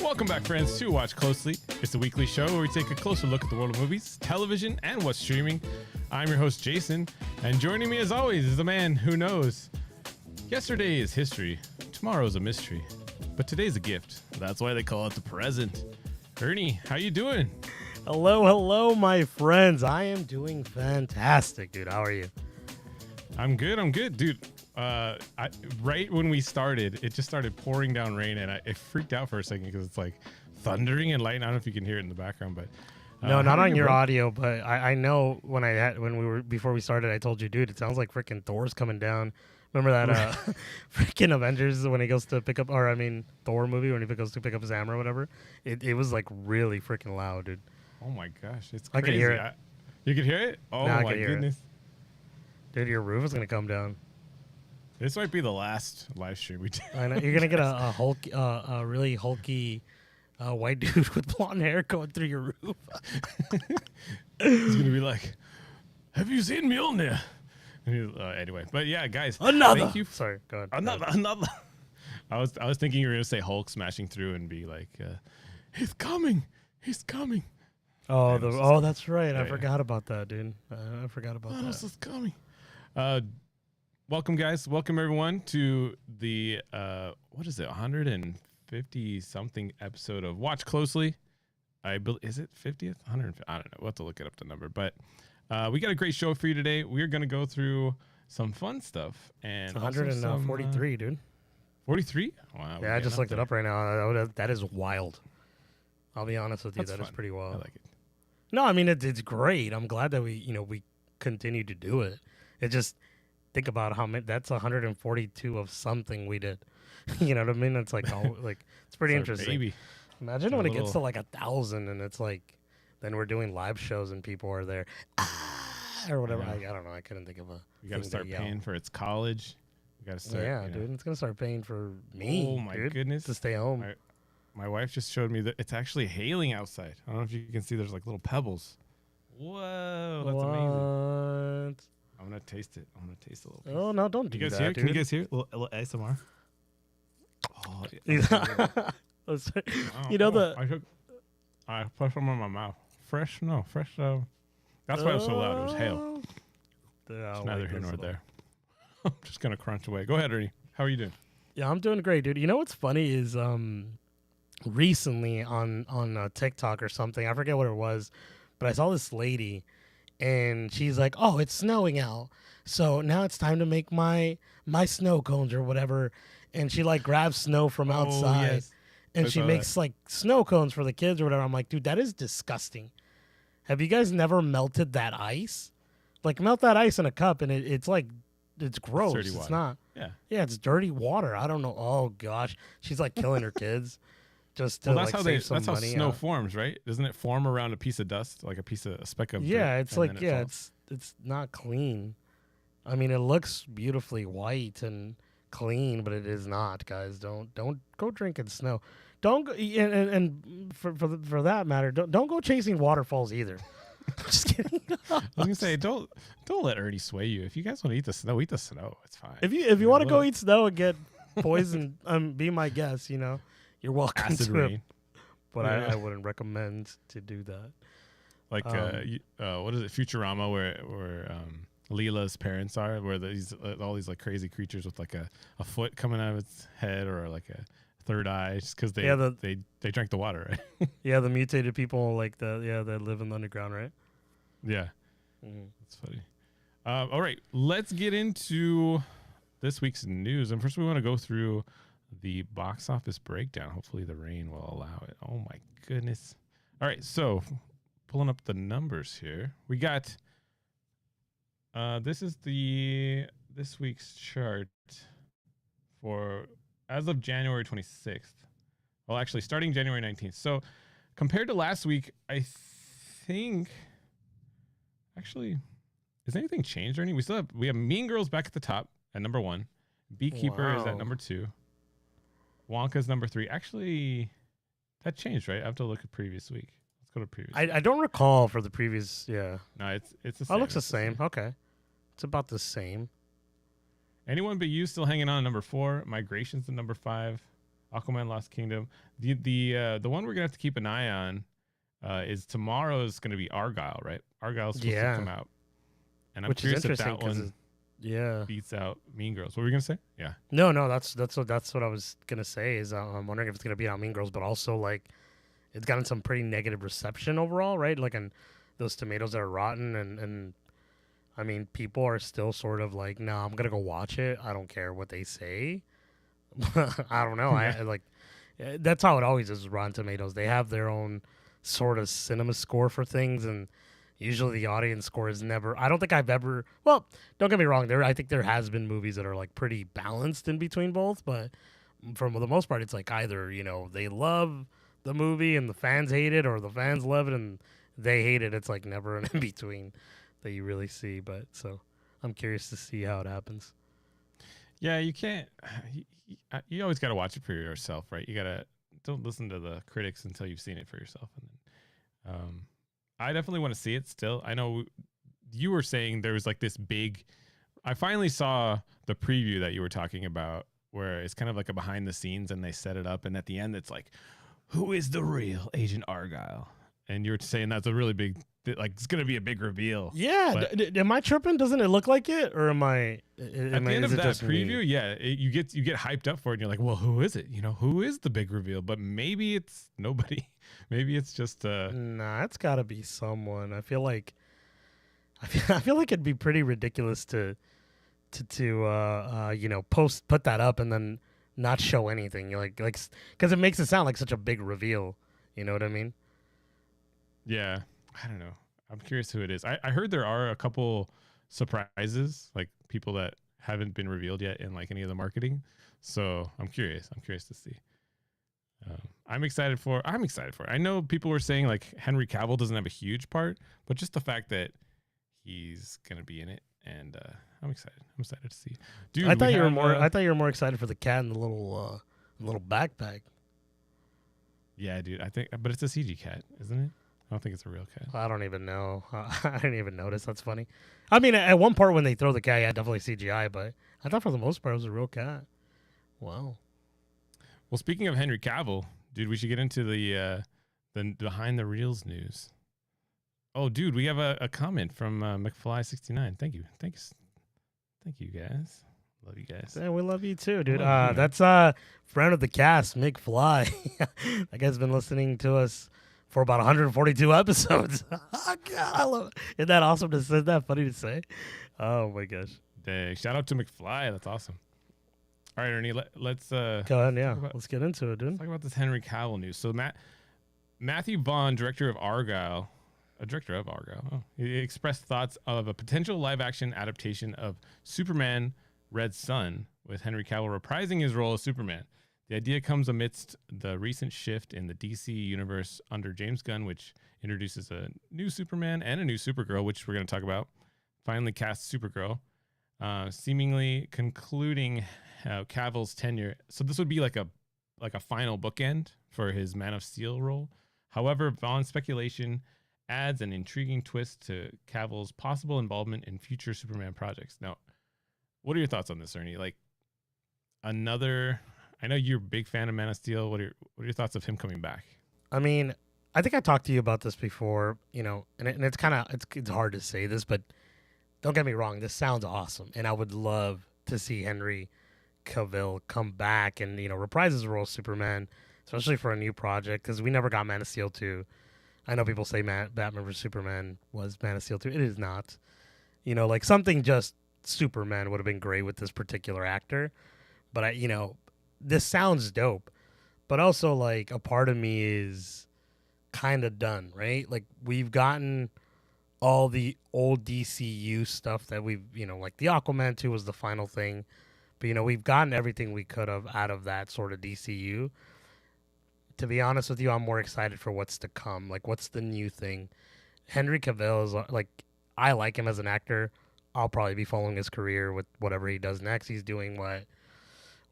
Welcome back, friends, to Watch Closely. It's a weekly show where we take a closer look at the world of movies, television, and what's streaming. I'm your host, Jason, and joining me as always is the man who knows. Yesterday is history, tomorrow's a mystery, but today's a gift. That's why they call it the present. Ernie, how you doing? Hello, my friends. I am doing fantastic, dude. How are you? I'm good, dude. Right when we started, it just started pouring down rain, and I freaked out for a second because it's like thundering and lightning. I don't know if you can hear it in the background, but no, not on your audio. But I know before we started, I told you, dude, it sounds like freaking Thor's coming down. Remember that freaking Avengers when he goes to pick up, Thor movie when he goes to pick up his hammer or whatever? It was like really freaking loud, dude. Oh my gosh, it's crazy. I could hear it. You could hear it? Oh no, my goodness. Dude, your roof is gonna come down. This might be the last live stream we do. I know you're gonna get a really hulky white dude with blonde hair going through your roof. He's gonna be like, "Have you seen Mjolnir?" Anyway, but yeah, guys, another. Thank you. Sorry, go ahead. Another. I was thinking you were gonna say Hulk smashing through and be like, "He's coming. Oh, that's right. I forgot about that, dude. I forgot about that. Thanos is coming. Welcome, guys. Welcome, everyone, to the, 150 something episode of Watch Closely. Is it 50th? 150? I don't know. We'll have to look it up the number. But we got a great show for you today. We're going to go through some fun stuff. And it's 143, dude. 43? Wow. Yeah, I just looked it up right now. That is wild. I'll be honest with you. That's fun. Is pretty wild. I like it. No, I mean, it's great. I'm glad that we continue to do it. It just, think about how many, that's 142 of something we did. You know what I mean? It's like, it's pretty interesting. Baby. Imagine when it gets to like 1,000 and it's like, then we're doing live shows and people are there, or whatever. I don't know. I couldn't think of a. You got to start paying for its college. You got to start. Yeah, dude. It's going to start paying for me. Oh, my goodness. To stay home. My wife just showed me that it's actually hailing outside. I don't know if you can see. There's like little pebbles. Whoa, that's amazing. I'm gonna taste it. I'm gonna taste a little piece. Oh no, don't do that, dude. Can you guys hear? A little ASMR. Oh, yeah. I put some in my mouth. Fresh. That's why it was so loud. It was hail. It's neither here nor there. I'm just gonna crunch away. Go ahead, Ernie. How are you doing? Yeah, I'm doing great, dude. You know what's funny is recently on TikTok or something, I forget what it was, but I saw this lady and she's like, "Oh, it's snowing out, so now it's time to make my snow cones or whatever." And she like grabs snow from outside, yes. and she makes like snow cones for the kids or whatever. I'm like, dude, that is disgusting. Have you guys never melted that ice? Like melt that ice in a cup, and it's like it's gross. It's not. Yeah, it's dirty water. I don't know. Oh gosh, she's like killing her kids. Just to that's like how that's how snow forms, right? Doesn't it form around a piece of dust, like a speck of dirt, it's like it's not clean. I mean, it looks beautifully white and clean, but it is not, guys. Don't go drinking snow. Don't go, and for that matter, don't go chasing waterfalls either. Just kidding. I was gonna say don't let Ernie sway you. If you guys want to eat the snow, eat the snow. It's fine. If you want to go eat snow and get poisoned, be my guest. You're welcome Acid to rain. it, but I wouldn't recommend to do that. Like what is it, Futurama, where Leela's parents are, where all these like crazy creatures with like a foot coming out of its head or like a third eye, just because they drank the water, right? Yeah, the mutated people that live in the underground, right? Yeah, that's funny. All right, let's get into this week's news, and first we want to go through the box office breakdown. Hopefully the rain will allow it. Oh my goodness. All right, so pulling up the numbers here. We got this is this week's chart for as of January 26th. Well, actually starting January 19th. So compared to last week, I think actually, has anything changed or anything? We have Mean Girls back at the top at number 1. Beekeeper is at number 2. Wonka's number 3. Actually, that changed, right? I have to look at previous week. Let's go to previous. I don't recall for the previous. Yeah. No, it's the same. Oh, it looks the same. Okay, it's about the same. Anyone But You still hanging on at number 4. Migration's at number 5. Aquaman Lost Kingdom. The one we're gonna have to keep an eye on is tomorrow is gonna be Argyle, right? Argyle's supposed to come Yeah, out, and I'm which is curious if interesting that because one yeah. beats out Mean Girls. What were you gonna say? Yeah. No, no, that's what I was gonna say. Is I'm wondering if it's gonna be on Mean Girls, but also like it's gotten some pretty negative reception overall, right? Like, and those tomatoes that are rotten, and I mean, people are still sort of like, no, I'm gonna go watch it. I don't care what they say. I don't know. Yeah. I like that's how it always is with Rotten Tomatoes. They have their own sort of cinema score for things, and usually the audience score is never. I don't think I've ever. Well, don't get me wrong. I think there has been movies that are like pretty balanced in between both, but for the most part, it's like either they love the movie and the fans hate it, or the fans love it and they hate it. It's like never an in between that you really see. But so I'm curious to see how it happens. Yeah, you can't. You always got to watch it for yourself, right? You gotta don't listen to the critics until you've seen it for yourself. And then, I definitely want to see it still. I know you were saying there was like this big. I finally saw the preview that you were talking about, where it's kind of like a behind the scenes, and they set it up, and at the end, it's like, who is the real Agent Argyle? And you were saying that's a really big, like it's gonna be a big reveal. Yeah, But am I tripping? Doesn't it look like it, or am I? at the end of that preview, yeah, you get hyped up for it, and you're like, well, who is it? Who is the big reveal? But maybe it's nobody. Maybe it's just Nah, it's got to be someone. I feel like it'd be pretty ridiculous to put that up and then not show anything. You're like because it makes it sound like such a big reveal. You know what I mean? yeah. I don't know. I'm curious who it is. I heard there are a couple surprises, like people that haven't been revealed yet in like any of the marketing. So I'm curious. I'm curious to see. I'm excited for. it. I know people were saying like Henry Cavill doesn't have a huge part, but just the fact that he's gonna be in it, and I'm excited. I'm excited to see. Dude, I thought you were more. I thought you were more excited for the cat and the little backpack. Yeah, dude. I think, but it's a CG cat, isn't it? I don't think it's a real cat. I don't even know. I didn't even notice. That's funny. I mean, at one part when they throw the cat, yeah, definitely CGI, but I thought for the most part it was a real cat. Wow. Well, speaking of Henry Cavill, dude, we should get into the behind the reels news. Oh, dude, we have a comment from McFly69. Thank you, guys. Love you guys. Yeah, we love you too, dude. Love you, That's friend of the cast, McFly. That guy's been listening to us for about 142 episodes. Oh, God, I love it. Isn't that awesome to say? Isn't that funny to say? Oh my gosh. Dang, shout out to McFly. That's awesome. All right, Ernie, let's go ahead. Yeah, let's get into it, dude. Let's talk about this Henry Cavill news. So Matthew Vaughn, director of Argyle, he expressed thoughts of a potential live-action adaptation of Superman: Red Son, with Henry Cavill reprising his role as Superman. The idea comes amidst the recent shift in the DC universe under James Gunn, which introduces a new Superman and a new Supergirl, which we're going to talk about. Finally cast Supergirl, seemingly concluding Cavill's tenure. So this would be like a final bookend for his Man of Steel role. However, Vaughn's speculation adds an intriguing twist to Cavill's possible involvement in future Superman projects. Now, what are your thoughts on this, Ernie? Like I know you're a big fan of Man of Steel. What are your thoughts of him coming back? I mean, I think I talked to you about this before, and it's kind of it's hard to say this, but don't get me wrong, this sounds awesome, and I would love to see Henry Cavill come back and reprise his role as Superman, especially for a new project, because we never got Man of Steel 2. I know people say Batman vs Superman was Man of Steel 2. It is not. Like something just Superman would have been great with this particular actor, but this sounds dope, but also like a part of me is kind of done, right? Like we've gotten all the old DCU stuff that we've, like the Aquaman 2 was the final thing, but we've gotten everything we could have out of that sort of DCU. To be honest with you, I'm more excited for what's to come. Like what's the new thing? Henry Cavill is like, I like him as an actor. I'll probably be following his career with whatever he does next. He's doing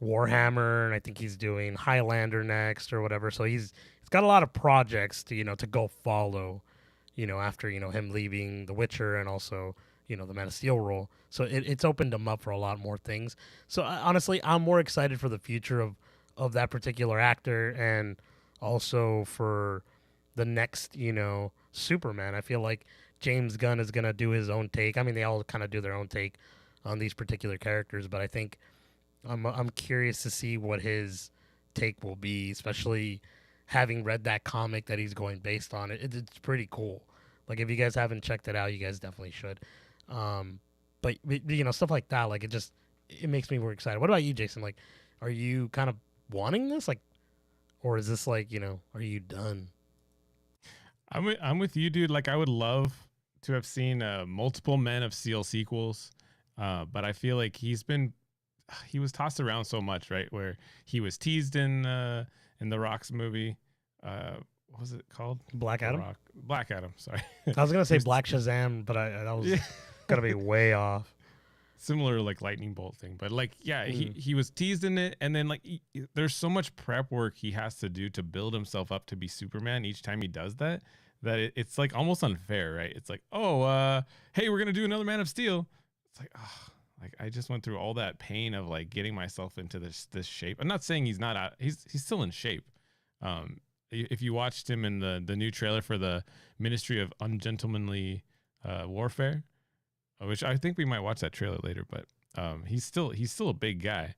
Warhammer, and I think he's doing Highlander next or whatever. So he's got a lot of projects to to go follow, after him leaving The Witcher and also the Man of Steel role. So it's opened him up for a lot more things. So honestly, I'm more excited for the future of of that particular actor, and also for the next, Superman. I feel like James Gunn is gonna do his own take. I mean, they all kind of do their own take on these particular characters, but I think I'm curious to see what his take will be, especially having read that comic that he's going based on. It's pretty cool. Like, if you guys haven't checked it out, you guys definitely should. But stuff like that, like, it makes me more excited. What about you, Jason? Like, are you kind of wanting this, like, or is this like, are you done? I'm with you, dude. Like, I would love to have seen multiple Man of Steel sequels, but I feel like he was tossed around so much, right? Where he was teased in the Rock's movie. What was it called? Black Adam. Black Adam. Sorry, I was gonna say Black Shazam, but that was gonna be way off. Similar like lightning bolt thing, but like he was teased in it, and then like there's so much prep work he has to do to build himself up to be Superman each time he does that it's like almost unfair, right? It's like, hey, we're gonna do another Man of Steel. It's like, like I just went through all that pain of like getting myself into this shape. I'm not saying he's not he's still in shape. If you watched him in the new trailer for the Ministry of Ungentlemanly Warfare, which I think we might watch that trailer later, but he's still a big guy.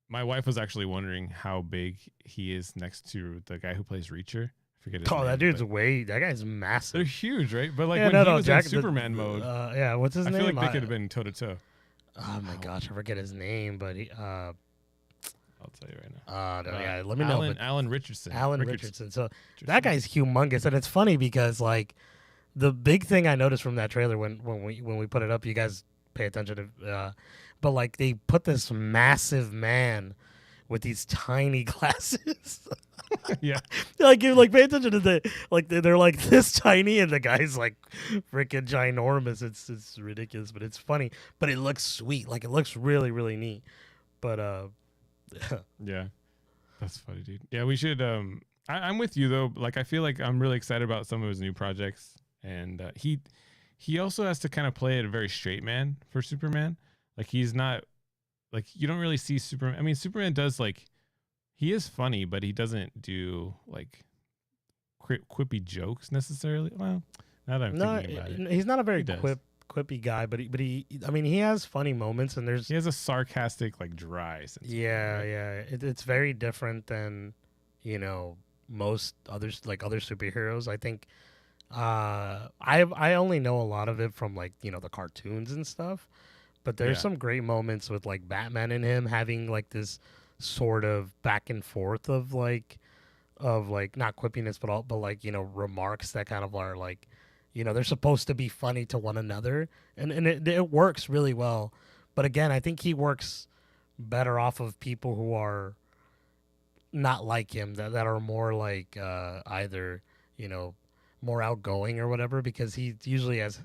My wife was actually wondering how big he is next to the guy who plays Reacher. I forget his name, that guy's massive. They're huge, right? But like when he was in Superman mode, what's his name? I feel like they could have been toe to toe. Oh my gosh, I forget his name, but he. I'll tell you right now. Let me know. Alan Richardson. Richardson. So that guy's humongous, and it's funny because like the big thing I noticed from that trailer when we put it up, you guys pay attention to, but like they put this massive man with these tiny glasses. Yeah, like you like pay attention to they're like this tiny, and the guy's like freaking ginormous. It's ridiculous, but it's funny. But it looks sweet. Like it looks really really neat. But yeah, that's funny, dude. Yeah, we should. I'm with you though. Like I feel like I'm really excited about some of his new projects, and he also has to kind of play it a very straight man for Superman. Like he's not like you don't really see Superman. I mean, Superman does like he is funny, but he doesn't do like quippy jokes necessarily. Well, now that I'm thinking about it, he's not a very quippy guy, but he I mean he has funny moments, and he has a sarcastic like dry sense. Yeah, it's very different than most others, like other superheroes. I think I only know a lot of it from like the cartoons and stuff, but there's some great moments with like Batman and him having like this sort of back and forth of like not quippiness but like remarks that kind of are like they're supposed to be funny to one another, and it works really well. But again, I think he works better off of people who are not like him, that are more like either more outgoing or whatever, because he usually as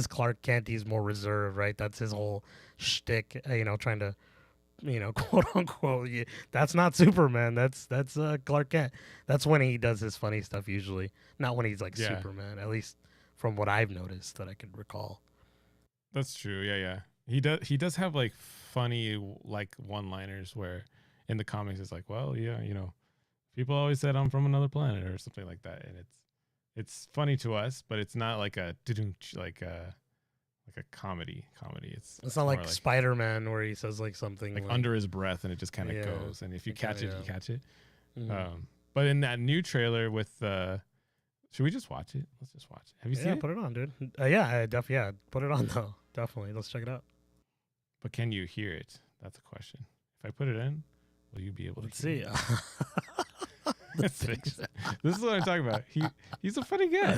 Clark Kent, he's more reserved, right? That's his whole shtick, trying to quote unquote, that's not Superman, that's Clark Kent. That's when he does his funny stuff usually, not when he's like Superman, at least from what I've noticed that I could recall. That's true. Yeah. He does have like funny like one-liners where in the comics it's like, well, yeah, people always said I'm from another planet or something like that, and it's funny to us, but it's not like a like a comedy. It's not like Spider-Man where he says like something like under his breath and it just kind of goes, and if you catch it, you catch it. Mm-hmm. But in that new trailer with should we just watch it? Let's just watch it. Have you seen it? Yeah, put it on, dude. Put it on though. Definitely. Let's check it out. But can you hear it? That's a question. If I put it in, will you be able to see? This is what I'm talking about. He's a funny guy.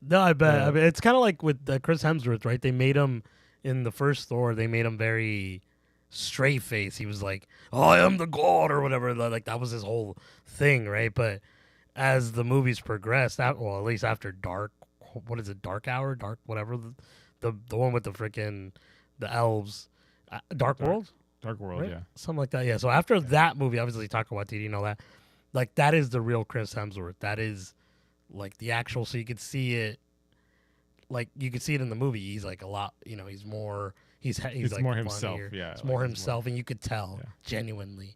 No, I bet. I mean, it's kind of like with Chris Hemsworth, right? They made him in the first Thor. They made him very straight face. He was like, "I am the god" or whatever. Like that was his whole thing, right? But as the movies progressed, at least after Dark, what is it? Dark Hour, Dark whatever, the one with the freaking the elves, Dark World, right? Yeah, something like that. Yeah. So after that movie, obviously Taika Waititi, that, like that is the real Chris Hemsworth. That is like the actual. So you could see it, like you could see it in the movie. He's like a lot. He's more. He's like more funnier. himself. Yeah, it's more himself, and you could tell genuinely.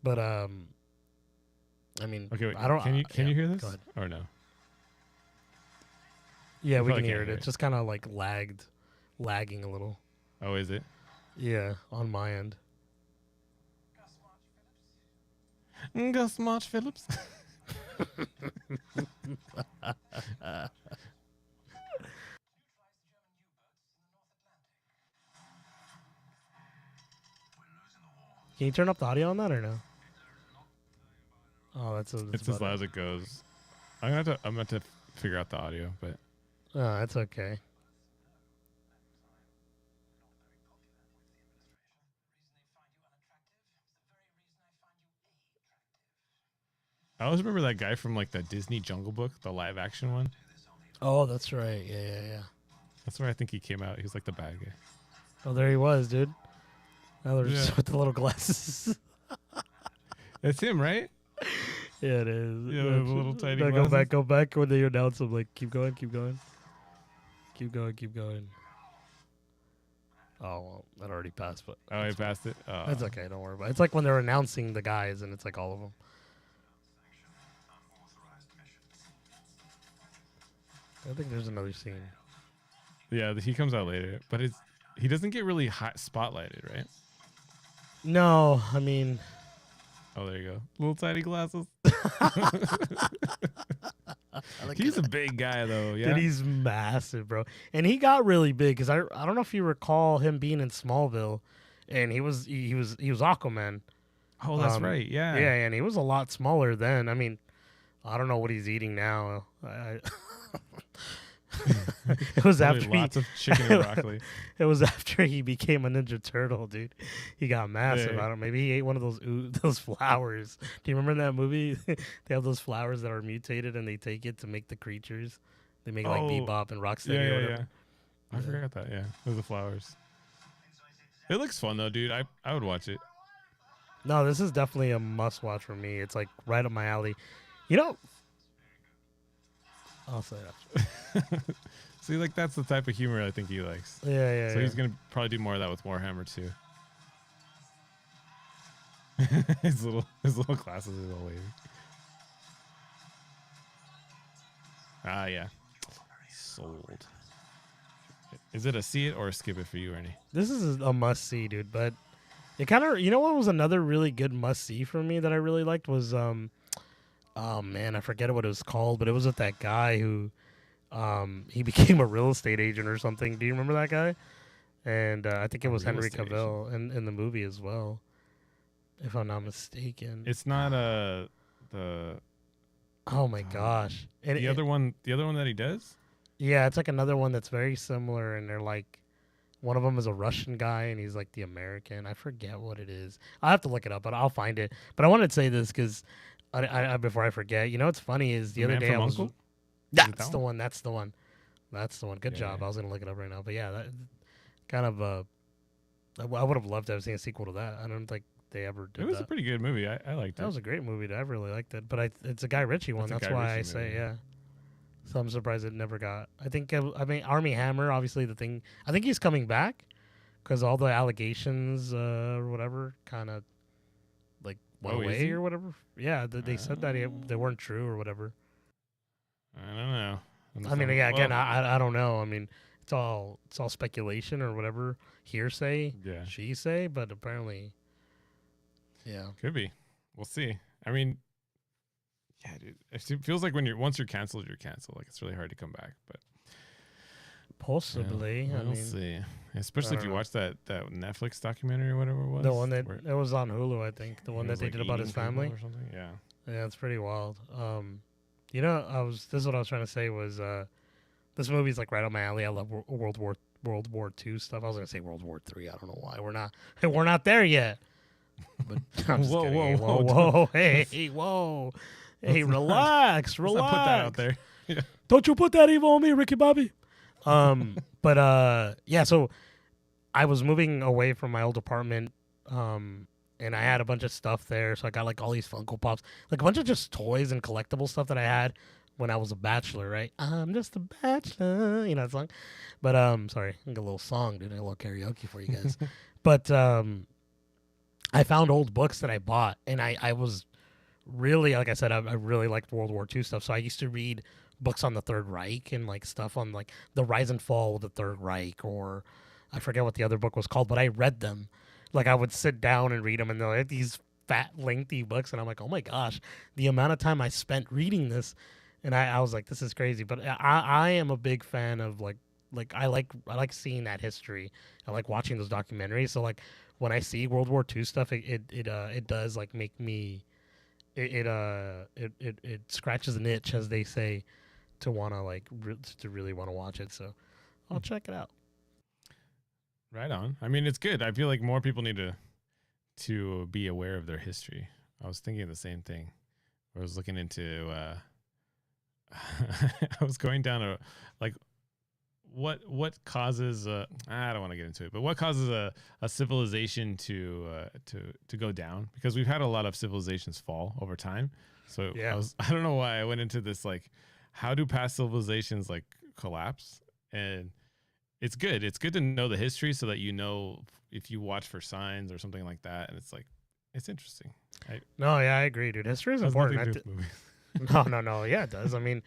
But I mean, Okay, wait. I don't. Can you hear this Go ahead. or no? Yeah, You we probably can hear can't it. It's just kind of like lagging a little. Oh, is it? Yeah, on my end. Gus March Phillips. Can you turn up the audio on that or no? Oh, that's It's as loud as it goes. I'm gonna have to figure out the audio, but Oh, that's okay. I always remember that guy from like the Disney Jungle Book, the live action one. Oh, that's right. Yeah. That's where I think he came out. He was like the bad guy. Oh, there he was, dude. Now they're Yeah. just with the little glasses. That's him, right? Yeah, it is. Yeah, the little tiny No, glasses. go back when they announce them. Like, keep going. Oh, well, that already passed, but Oh, I passed it. Oh. that's okay. Don't worry about it. It's like when they're announcing the guys, and it's like all of them. I think there's another scene. Yeah, he comes out later, but he doesn't get really hot spotlighted, right? No, I mean, Oh, there you go. Little tiny glasses. He's a big guy though. Yeah, dude, he's massive, bro. And he got really big because I don't know if you recall him being in Smallville, and he was Aquaman. Oh, that's right. Yeah. Yeah, and he was a lot smaller then. I mean, I don't know what he's eating now. It was Probably after lots of chicken and broccoli. It was after he became a Ninja Turtle, dude. He got massive. Yeah. I don't. Maybe he ate one of those flowers. Do you remember in that movie? They have those flowers that are mutated, and they take it to make the creatures. They make like Bebop and Rocksteady or whatever. I forgot that. Yeah, those are the flowers. It looks fun though, dude. I would watch it. No, this is definitely a must watch for me. It's like right up my alley. You know, I'll say that. See, like that's the type of humor I think he likes. Yeah. So he's gonna probably do more of that with Warhammer too. his little glasses are all wavy. Ah, yeah. Sold. Is it a see it or a skip it for you, Ernie? This is a must see, dude. But it kind of, you know, what was another really good must see for me that I really liked was oh man, I forget what it was called, but it was with that guy who he became a real estate agent or something. Do you remember that guy? And I think it was Henry Cavill in the movie as well, if I'm not mistaken. It's not the Oh my gosh! And the other one that he does. Yeah, it's like another one that's very similar, and they're like, one of them is a Russian guy, and he's like the American. I forget what it is. I'll have to look it up, but I'll find it. But I wanted to say this because I before I forget, you know what's funny is the other day I was. That's the one. That's the one. Good job. I was gonna look it up right now, but yeah, that kind of I would have loved to have seen a sequel to that. I don't think they ever did. It was a pretty good movie. I liked it. That was a great movie. I really liked it, but it's a Guy Ritchie one. That's why I say yeah. So I'm surprised it never got. I mean, Army Hammer, obviously the thing. I think he's coming back because all the allegations or whatever kind of like went away or whatever. Yeah, they said that they weren't true or whatever. I don't know. I mean, yeah. Again, I don't know. I mean, it's all speculation or whatever, hearsay. Yeah. She say, but apparently, yeah. Could be. We'll see. I mean, yeah, dude. It feels like once you're canceled, you're canceled. Like it's really hard to come back. But possibly. Yeah, I we'll mean, see. Especially if you watch that Netflix documentary or whatever it was. The one that it was on Hulu, I think. The one that they like did about his family or something. Yeah. Yeah, it's pretty wild. You know, this is what I was trying to say was this movie's like right up my alley. I love World War II stuff. I was gonna say World War III. I don't know why we're not there yet. But I'm just kidding. Whoa, hey, whoa, hey, relax. Let's not put that out there. Yeah. Don't you put that evil on me, Ricky Bobby. But yeah, so I was moving away from my old apartment, and I had a bunch of stuff there. So I got like all these Funko Pops, like a bunch of just toys and collectible stuff that I had when I was a bachelor, right? I'm just a bachelor, you know that song. But sorry, I got a little song, dude. A little karaoke for you guys. But I found old books that I bought, and I was really, like I said, I really liked World War II stuff. So I used to read books on the Third Reich and like stuff on like the rise and fall of the Third Reich, or I forget what the other book was called, but I read them. Like I would sit down and read them, and they're like these fat, lengthy books, and I'm like, oh my gosh, the amount of time I spent reading this, and I was like, this is crazy. But I am a big fan of like I like seeing that history. I like watching those documentaries. So like when I see World War II stuff, it does like make me it scratches an itch, as they say, to want to like to really want to watch it. So I'll check it out. Right on. I mean, it's good. I feel like more people need to be aware of their history. I was thinking the same thing. I was looking into I was going down a like what causes I don't want to get into it, but what causes a civilization to go down? Because we've had a lot of civilizations fall over time. So Yeah. I don't know why I went into this, like, how do past civilizations like collapse? And it's good. It's good to know the history so that you know if you watch for signs or something like that. And it's like, it's interesting. No, yeah, I agree, dude. History is important. No. Yeah, it does. I mean,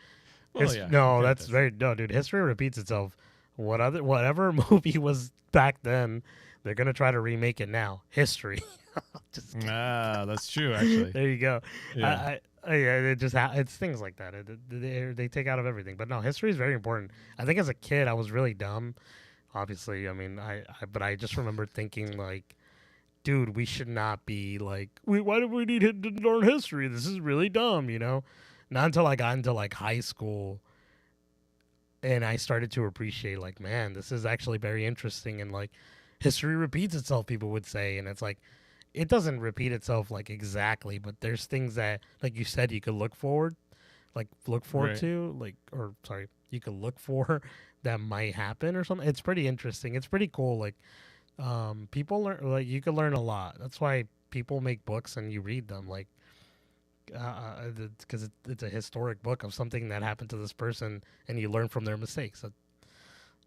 Well, yeah, no, it that's does. very no, dude. History repeats itself. Whatever movie was back then, they're gonna try to remake it now. History. Just kidding. That's true, actually. There you go. Yeah. Yeah, it just it's things like that. They take out of everything. But no, history is very important. I think as a kid, I was really dumb. Obviously, I mean, but I just remember thinking like, dude, we should not be like, why do we need to learn history? This is really dumb, you know. Not until I got into like high school, and I started to appreciate like, man, this is actually very interesting, and like, history repeats itself. People would say, and it's like, it doesn't repeat itself like exactly, but there's things that, like you said, you could look forward Right. to, like, or sorry, you could look for that might happen or something. It's pretty interesting. It's pretty cool. Like, people learn, like, you could learn a lot. That's why people make books and you read them, like, because it's a historic book of something that happened to this person, and you learn from their mistakes. So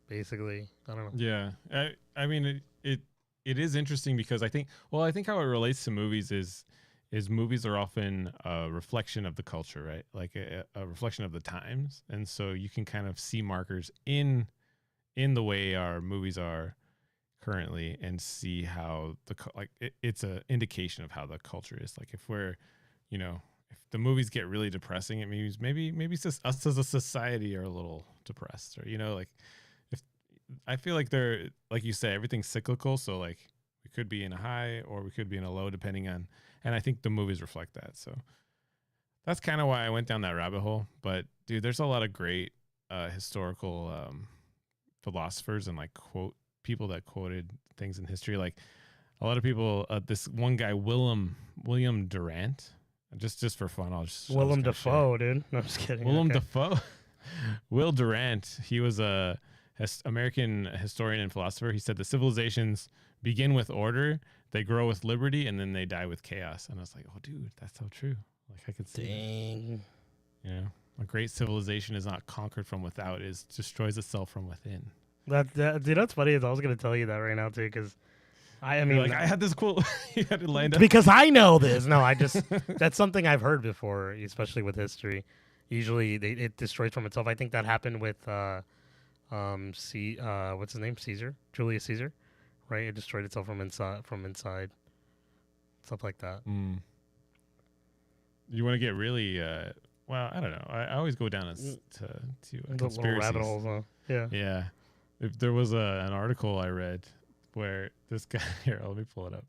basically, I don't know. Yeah. I mean, it is interesting because I think how it relates to movies is movies are often a reflection of the culture, right? Like a reflection of the times. And so you can kind of see markers in the way our movies are currently and see how it's a indication of how the culture is. Like if we're, if the movies get really depressing, it means maybe it's just us as a society are a little depressed, or like if I feel like they're, like you say, everything's cyclical. So like we could be in a high or we could be in a low depending on, and I think the movies reflect that. So that's kind of why I went down that rabbit hole. But dude, there's a lot of great historical philosophers and like people that quoted things in history. Like a lot of people, this one guy, William Durant, just for fun, Willem Dafoe, dude. No, I'm just kidding. Willem Okay. Dafoe. Will Durant, he was a American historian and philosopher. He said the civilizations begin with order, they grow with liberty, and then they die with chaos. And I was like, oh, dude, that's so true. Like I could see Dang. that. A great civilization is not conquered from without; it destroys itself from within. Dude, that's funny. I was gonna tell you that right now too, because I mean, Like I had this quote. You had it lined up. because I know this. No, I just that's something I've heard before, especially with history. Usually, it destroys from itself. I think that happened with what's his name, Julius Caesar, right? It destroyed itself from inside, stuff like that. You want to get really well, I don't know. I always go down to The little conspiracies. rabbit holes, huh? Yeah. Yeah. If there was an article I read where this guy here, let me pull it up.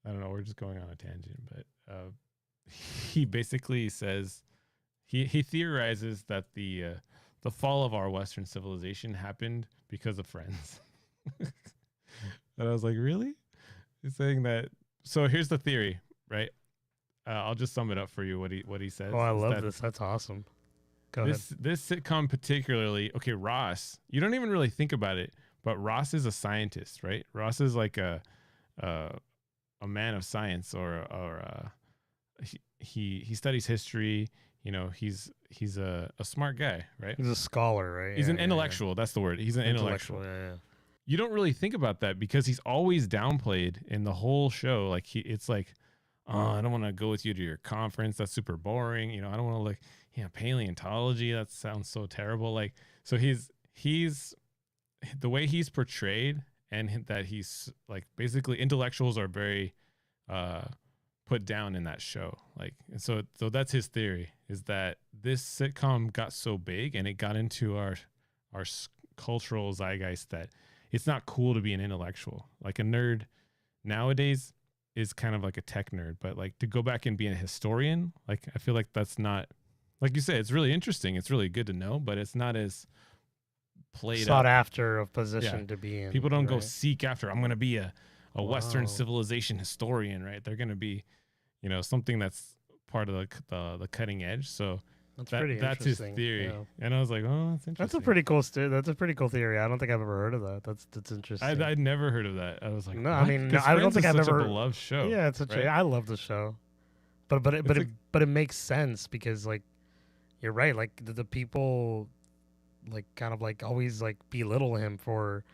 I don't know, we're just going on a tangent, but he basically says he theorizes that the fall of our Western civilization happened because of friends. And I was like, really? He's saying that. So here's the theory, right? I'll just sum it up for you. What he says. Oh, I love this. That's awesome. Go ahead. This sitcom particularly. Okay, Ross. You don't even really think about it, but Ross is a scientist, right? Ross is like a man of science, or he studies history. He's a smart guy, right? He's a scholar, right? He's Yeah, an intellectual. That's the word. He's an intellectual. Yeah. you don't really think about that because he's always downplayed in the whole show. Like it's like, oh, I don't want to go with you to your conference. That's super boring. You know, I don't want to like, paleontology. That sounds so terrible. Like, so he's the way he's portrayed, and that he's like, basically intellectuals are very put down in that show. Like, and so that's his theory, is that this sitcom got so big and it got into our cultural zeitgeist that it's not cool to be an intellectual. Like, a nerd nowadays is kind of like a tech nerd, but like to go back and be a historian, like I feel like that's not, like you said, it's really interesting. It's really good to know, but it's not as played sought up. after a position to be in. People don't go seek after, I'm going to be a Western Wow. civilization historian, right? They're going to be, you know, something that's part of the cutting edge. So That's pretty that's his interesting. theory. Yeah. And I was like, oh, that's interesting. That's a pretty cool that's a pretty cool theory. I don't think I've ever heard of that. That's interesting. I'd never heard of that. I was like, No, what? I mean, 'Cause I don't Friends think is I've such ever a beloved show. Yeah, it's right? I love the show, but it makes sense because like you're right. Like the people like kind of like always like belittle him for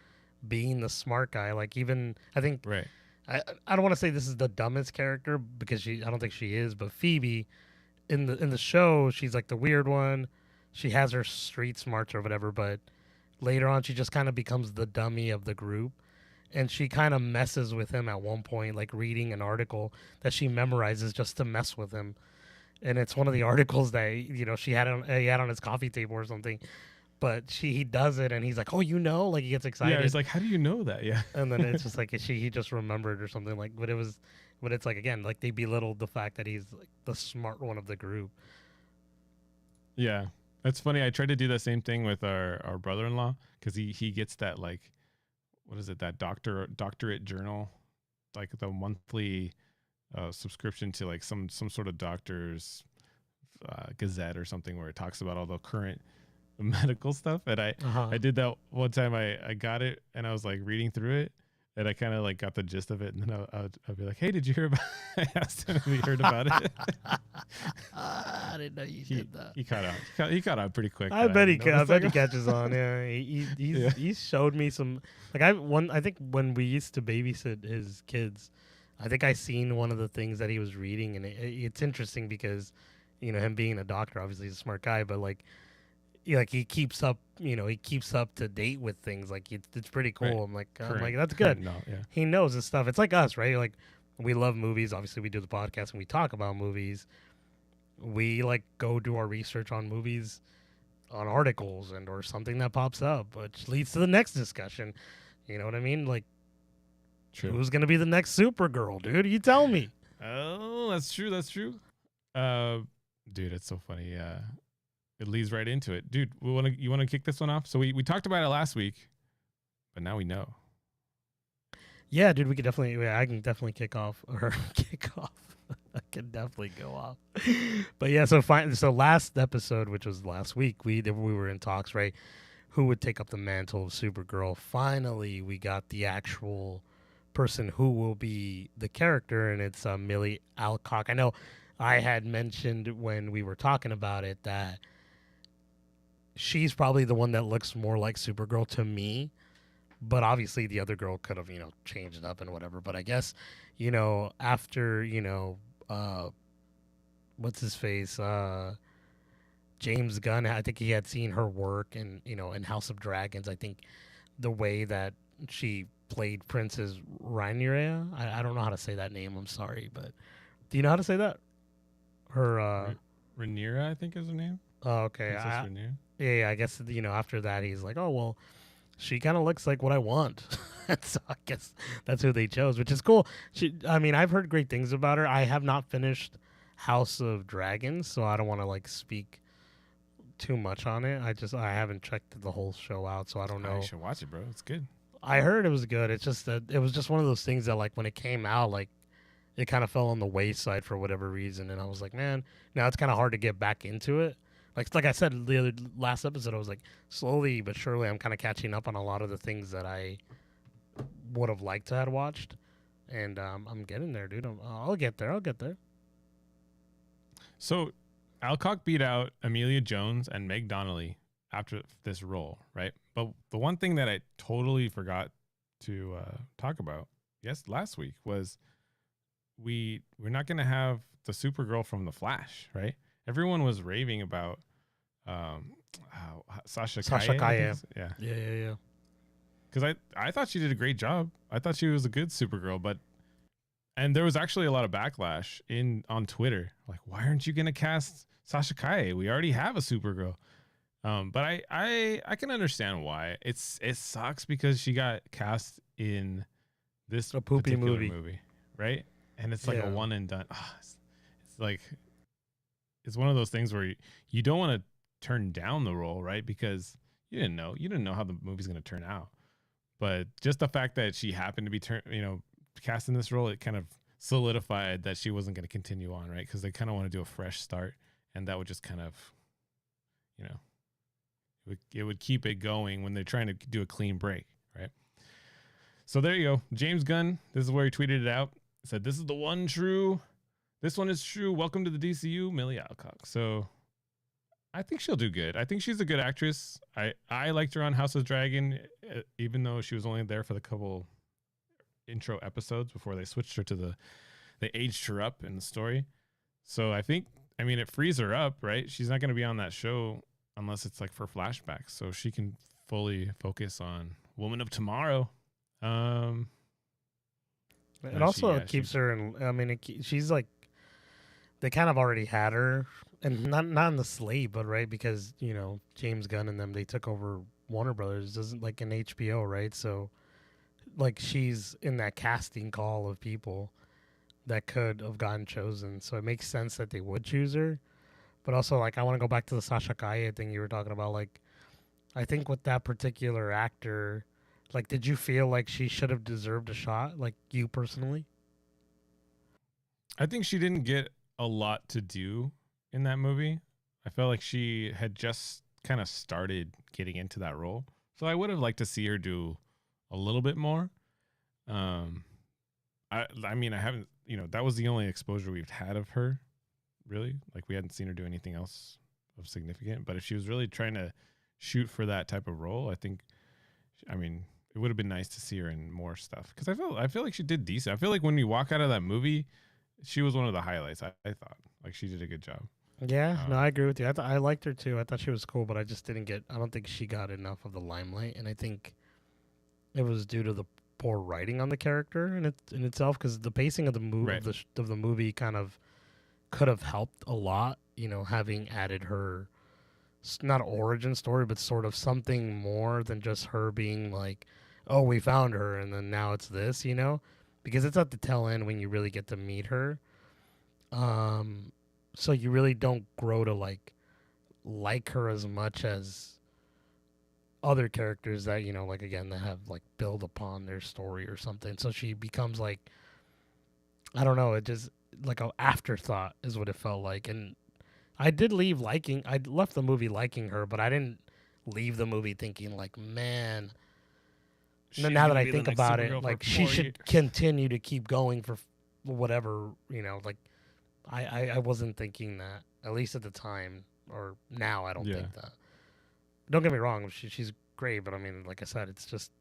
being the smart guy. Like even I think Right. I don't want to say this is the dumbest character because I don't think she is, but Phoebe in the show, she's like the weird one. She has her street smarts or whatever, but later on she just kind of becomes the dummy of the group. And she kind of messes with him at one point, like reading an article that she memorizes just to mess with him. And it's one of the articles that, you know, he had on his coffee table or something. But he does it and he's like, oh, you know, like he gets excited. Yeah, he's like, how do you know that? Yeah. And then it's just like he just remembered or something, like, but it's like, again, like they belittled the fact that he's like the smart one of the group. Yeah. That's funny. I tried to do the same thing with our brother-in-law, because he gets that, like, what is it, that doctorate journal, like the monthly subscription to like some sort of doctor's gazette or something, where it talks about all the current medical stuff. And I did that one time. I got it and I was like reading through it, and I kind of like got the gist of it, and then I'd be like, hey, did you hear about I asked him if he heard about it. I didn't know you did that. He caught out. He caught out pretty quick. I bet he noticed. catches on. Yeah, he showed me some. Like I think when we used to babysit his kids, I think I seen one of the things that he was reading, and it's interesting because, you know, him being a doctor, obviously he's a smart guy, but like he keeps up, you know, he keeps up to date with things. Like it's pretty cool. Right. I'm like that's good. No, yeah. He knows his stuff. It's like us, right? Like we love movies. Obviously, we do the podcast and we talk about movies. We like go do our research on movies, on articles or something that pops up, which leads to the next discussion. You know what I mean? Like, True. who's gonna be the next Supergirl, dude? You tell me. Oh, that's true. That's true. Dude, it's so funny. It leads right into it, dude. You want to kick this one off? So we talked about it last week, but now we know. Yeah, dude, we could definitely. Yeah, I can definitely kick off. I can definitely go off. But yeah, so last episode, which was last week, we were in talks, right? Who would take up the mantle of Supergirl? Finally, we got the actual person who will be the character, and it's Milly Alcock. I know I had mentioned when we were talking about it that she's probably the one that looks more like Supergirl to me. But obviously the other girl could have, you know, changed it up and whatever. But I guess, you know, after, you know, what's his face? James Gunn, I think he had seen her work and, you know, in House of Dragons. I think the way that she played Princess Rhaenyra, I don't know how to say that name. I'm sorry, but do you know how to say that? Her Rhaenyra, I think is her name. Oh, okay. Princess Rhaenyra. Yeah, I guess, you know, after that he's like, oh well, she kind of looks like what I want. So I guess that's who they chose, which is cool. I mean, I've heard great things about her. I have not finished House of Dragons, so I don't want to like speak too much on it. I haven't checked the whole show out, so I don't know. You should watch it, bro. It's good. I heard it was good. It's just that it was just one of those things that like when it came out, like it kind of fell on the wayside for whatever reason, and I was like, man, now it's kind of hard to get back into it. Like I said the last episode, I was like, slowly but surely, I'm kind of catching up on a lot of the things that I would have liked to have watched, and I'm getting there, dude. I'll get there. So, Alcock beat out Amelia Jones and Meg Donnelly after this role, right? But the one thing that I totally forgot to talk about last week was we're not going to have the Supergirl from The Flash, right? Everyone was raving about Sasha Calle. Yeah. Because I thought she did a great job. I thought she was a good Supergirl, and there was actually a lot of backlash on Twitter. Like, why aren't you going to cast Sasha Calle? We already have a Supergirl. But I can understand why. It sucks because she got cast in this a poopy movie, right? And it's like a one and done. It's like, it's one of those things where you don't want to turn down the role, right? Because you didn't know how the movie's going to turn out. But just the fact that she happened to be cast in this role, it kind of solidified that she wasn't going to continue on, right? Because they kind of want to do a fresh start, and that would just kind of, it would keep it going when they're trying to do a clean break, right? So there you go. James Gunn, this is where he tweeted it out. He said, this one is true. Welcome to the DCU, Milly Alcock. So I think she'll do good. I think she's a good actress. I liked her on House of Dragon, even though she was only there for the couple intro episodes before they switched her to they aged her up in the story. So it frees her up, right? She's not going to be on that show unless it's like for flashbacks, so she can fully focus on Woman of Tomorrow. It also keeps her in. She's like, they kind of already had her, and not in the slate, but right, because James Gunn and them, they took over Warner Brothers, doesn't like an HBO, right? So like she's in that casting call of people that could have gotten chosen, so it makes sense that they would choose her. But also, like, I want to go back to the Sasha Calle thing you were talking about. Like, I think with that particular actor, like, did you feel like she should have deserved a shot? Like, you personally? I think she didn't get a lot to do in that movie. I felt like she had just kind of started getting into that role. So I would have liked to see her do a little bit more. I haven't, that was the only exposure we've had of her. Really, like, we hadn't seen her do anything else of significant. But if she was really trying to shoot for that type of role, it would have been nice to see her in more stuff, because I feel like she did decent. I feel like when you walk out of that movie, she was one of the highlights. I thought, like, she did a good job. Yeah, no, I agree with you. I liked her too. I thought she was cool, but I don't think she got enough of the limelight, and I think it was due to the poor writing on the character in itself, because the pacing of the movie of the movie kind of could have helped a lot, having added her, not origin story, but sort of something more than just her being like, oh, we found her, and then now it's this, because it's at the tail end when you really get to meet her. So you really don't grow to like her as much as other characters that, like, again, that have like build upon their story or something. So she becomes like, I don't know, it just like an afterthought is what it felt like. And I left the movie liking her, but I didn't leave the movie thinking like, man, now that I think about it, like, she should continue to keep going for whatever, like, I wasn't thinking that, at least at the time, or now I don't think that. Don't get me wrong, she's great, but like I said, it's just,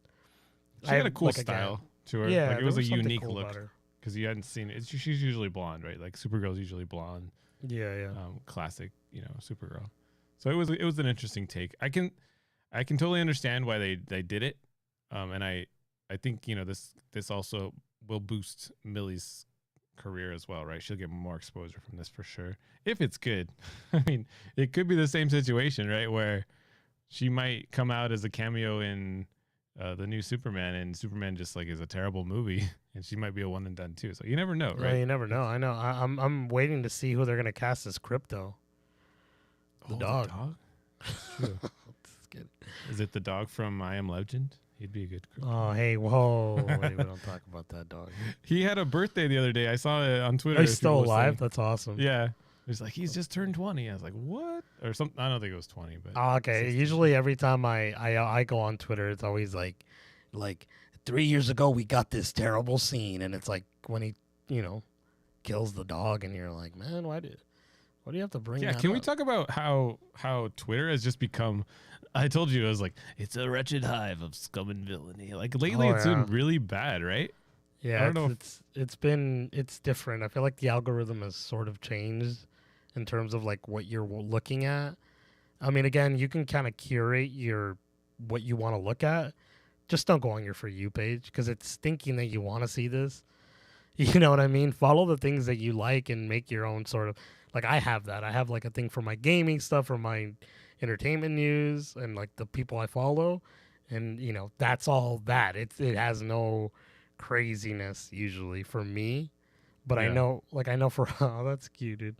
she had a cool style to her. Yeah, like, it was a unique cool look, because you hadn't seen it. She's usually blonde, right? Like, Supergirl's usually blonde. Yeah. Classic, Supergirl. So it was an interesting take. I can totally understand why they did it. And I think, this also will boost Milly's career as well, right? She'll get more exposure from this for sure, if it's good. It could be the same situation, right, where she might come out as a cameo in the new Superman, and Superman just like is a terrible movie, and she might be a one and done too. So you never know, right? Yeah, you never know. I know. I'm waiting to see who they're gonna cast as Crypto. The dog. The dog? True. Is it the dog from I Am Legend? He'd be a good Crypto. Oh, hey, whoa. Wait, we don't talk about that dog. He had a birthday the other day. I saw it on Twitter. He's still alive? That's awesome. Yeah. It's like, he's just turned 20. I was like, what? Or something. I don't think it was 20, but. Oh, okay. 60. Usually every time I go on Twitter, it's always like 3 years ago, we got this terrible scene. And it's like when he, kills the dog, and you're like, man, why What do you have to bring? Yeah, that can we up? talk about how Twitter has just become? I told you, it was like it's a wretched hive of scum and villainy. Like lately, Oh, it's yeah. been really bad, right? I Yeah, don't know. it's different. I feel like the algorithm has sort of changed in terms of like what you're looking at. I mean, again, you can kind of curate your what you want to look at. Just don't go on your For You page because it's thinking that you want to see this. You know what I mean? Follow the things that you like and make your own sort of like I have that. I have like a thing for my gaming stuff, for my entertainment news, and like the people I follow, and that's all that. It has no craziness usually for me, but I Yeah. know like I know for oh that's cute, dude.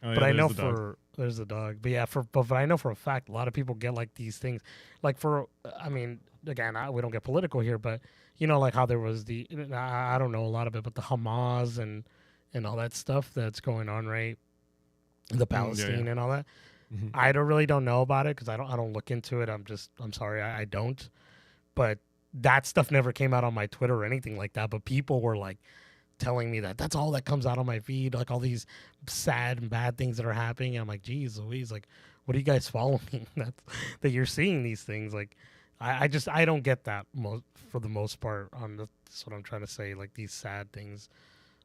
Oh But yeah, I there's know the dog. for there's a dog. But yeah, but I know for a fact a lot of people get like these things. Like for I mean, again, we don't get political here, but like how there was I don't know a lot of it, but the Hamas and all that stuff that's going on, right? The Yeah, yeah. Palestine and all that. Hmm. I really don't know about it because I don't look into it. I'm sorry, I don't. But that stuff never came out on my Twitter or anything like that. But people were like telling me that that's all that comes out on my feed, like all these sad and bad things that are happening. And I'm like, geez Louise, like, what are you guys following that you're seeing these things? Like, I don't get that for the most part. That's what I'm trying to say. Like these sad things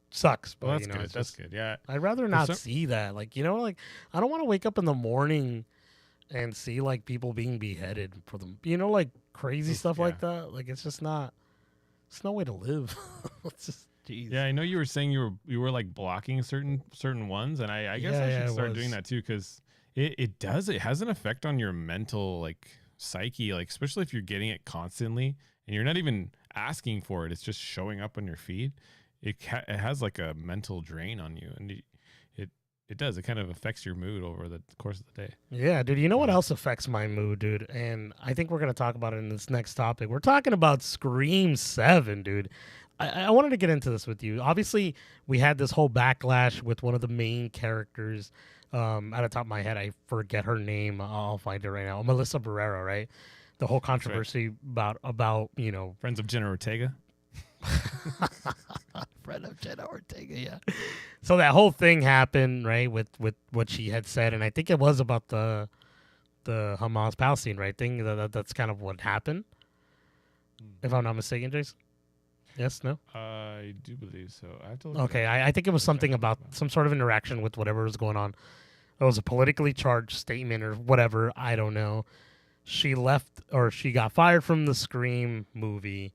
sucks, but Well, that's good. it's That's just good. Yeah. I'd rather For not some, see that. Like like I don't want to wake up in the morning and see like people being beheaded for them. Like crazy oof, stuff yeah. like that. Like it's just not. It's no way to live. It's just jeez. Yeah, I know you were saying you were like blocking certain ones, and I guess I Yeah, should it start doing was. that too because it has an effect on your mental like psyche, like especially if you're getting it constantly and you're not even asking for it, it's just showing up on your feed. It has like a mental drain on you, and it does. It kind of affects your mood over the course of the day. Yeah, dude. You know what Um, else affects my mood, dude? And I think we're gonna talk about it in this next topic. We're talking about Scream 7, dude. I wanted to get into this with you. Obviously, we had this whole backlash with one of the main characters. At the top of my head, I forget her name. I'll find it right now. Melissa Barrera, right? The whole that's right. controversy about Friends of Jenna Ortega. friend of Jenna Ortega, yeah. So that whole thing happened, right, with what she had said, and I think it was about the Hamas Palestine right thing. That's kind of what happened, if I'm not mistaken, Jason. Yes, no. I do believe so. I have to look Okay, it up. I think it was Which something actually about some sort of interaction with whatever was going on. It was a politically charged statement or whatever. I don't know. She left or she got fired from the Scream movie.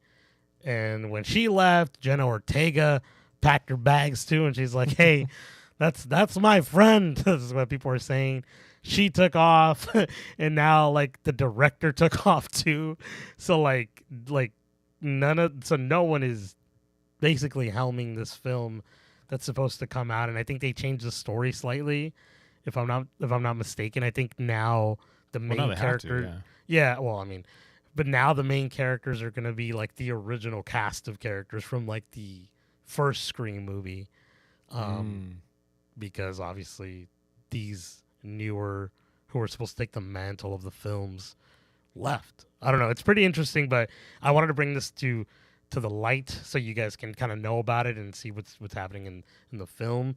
And when she left, Jenna Ortega packed her bags too, and she's like, "Hey, that's my friend." This is what people were saying. She took off, and now like the director took off too. So like no one is basically helming this film that's supposed to come out, and I think they changed the story slightly. If I'm not mistaken, I think now the Well, now main they have to. character. Yeah. Yeah, well, I mean, but now the main characters are going to be like the original cast of characters from like the first Scream movie, because obviously these newer who are supposed to take the mantle of the films left. I don't know. It's pretty interesting, but I wanted to bring this to the light so you guys can kind of know about it and see what's happening in the film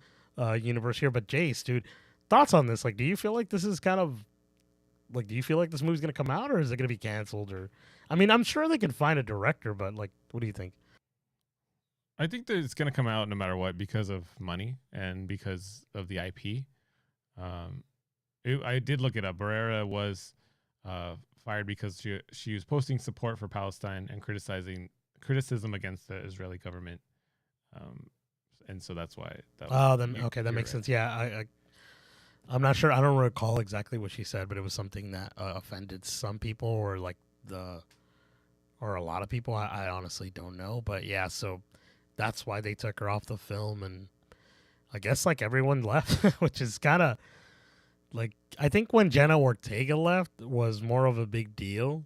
universe here. But Jace, dude, thoughts on this? Like, do you feel like this is kind of like, do you feel like this movie's gonna come out, or is it gonna be canceled? Or, I mean, I'm sure they can find a director, but like, what do you think? I think that it's going to come out no matter what because of money and because of the IP. Um, I did look it up. Barrera was fired because she was posting support for Palestine and criticism against the Israeli government, and so that's why. Oh, then okay, that you're makes right. sense. Yeah, I'm not sure. I don't recall exactly what she said, but it was something that offended some people, or like or a lot of people. I honestly don't know, but yeah, so that's why they took her off the film, and I guess like everyone left, which is kind of like, I think when Jenna Ortega left was more of a big deal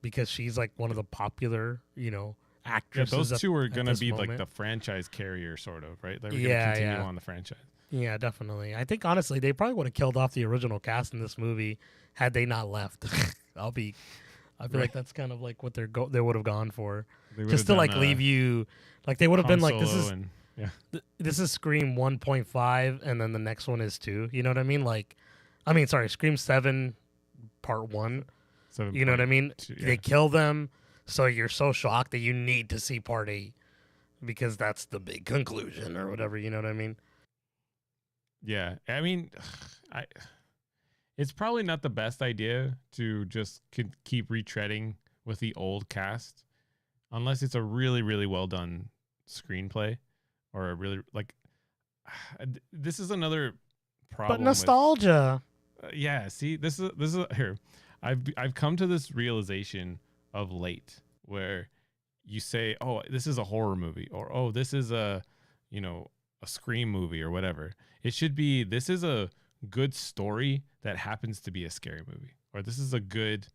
because she's like one of the popular, Yeah, actresses those two are at gonna this be like moment. the franchise carrier, sort of, right? They were gonna Yeah, continue yeah. on the franchise. Yeah, definitely. I think honestly they probably would have killed off the original cast in this movie had they not left. I feel Right. like that's kind of like what they would have gone for. They would Just have to like done leave you like they would have Han been like this Solo is and This is Scream 1.5, and then the next one is 2. You know what I mean? Like, sorry, Scream 7 Part 1. You know what I mean? 2, They kill them, so you're so shocked that you need to see Part 8 because that's the big conclusion or whatever. You know what I mean? Yeah, I mean, it's probably not the best idea to just keep retreading with the old cast, unless it's a really, really well done screenplay, or a really like. This is another problem. But nostalgia. Yeah, see, this is here. I've come to this realization of late where you say, "Oh, this is a horror movie," or "Oh, this is a Scream movie," or whatever. It should be, "This is a good story that happens to be a scary movie," or "This is a good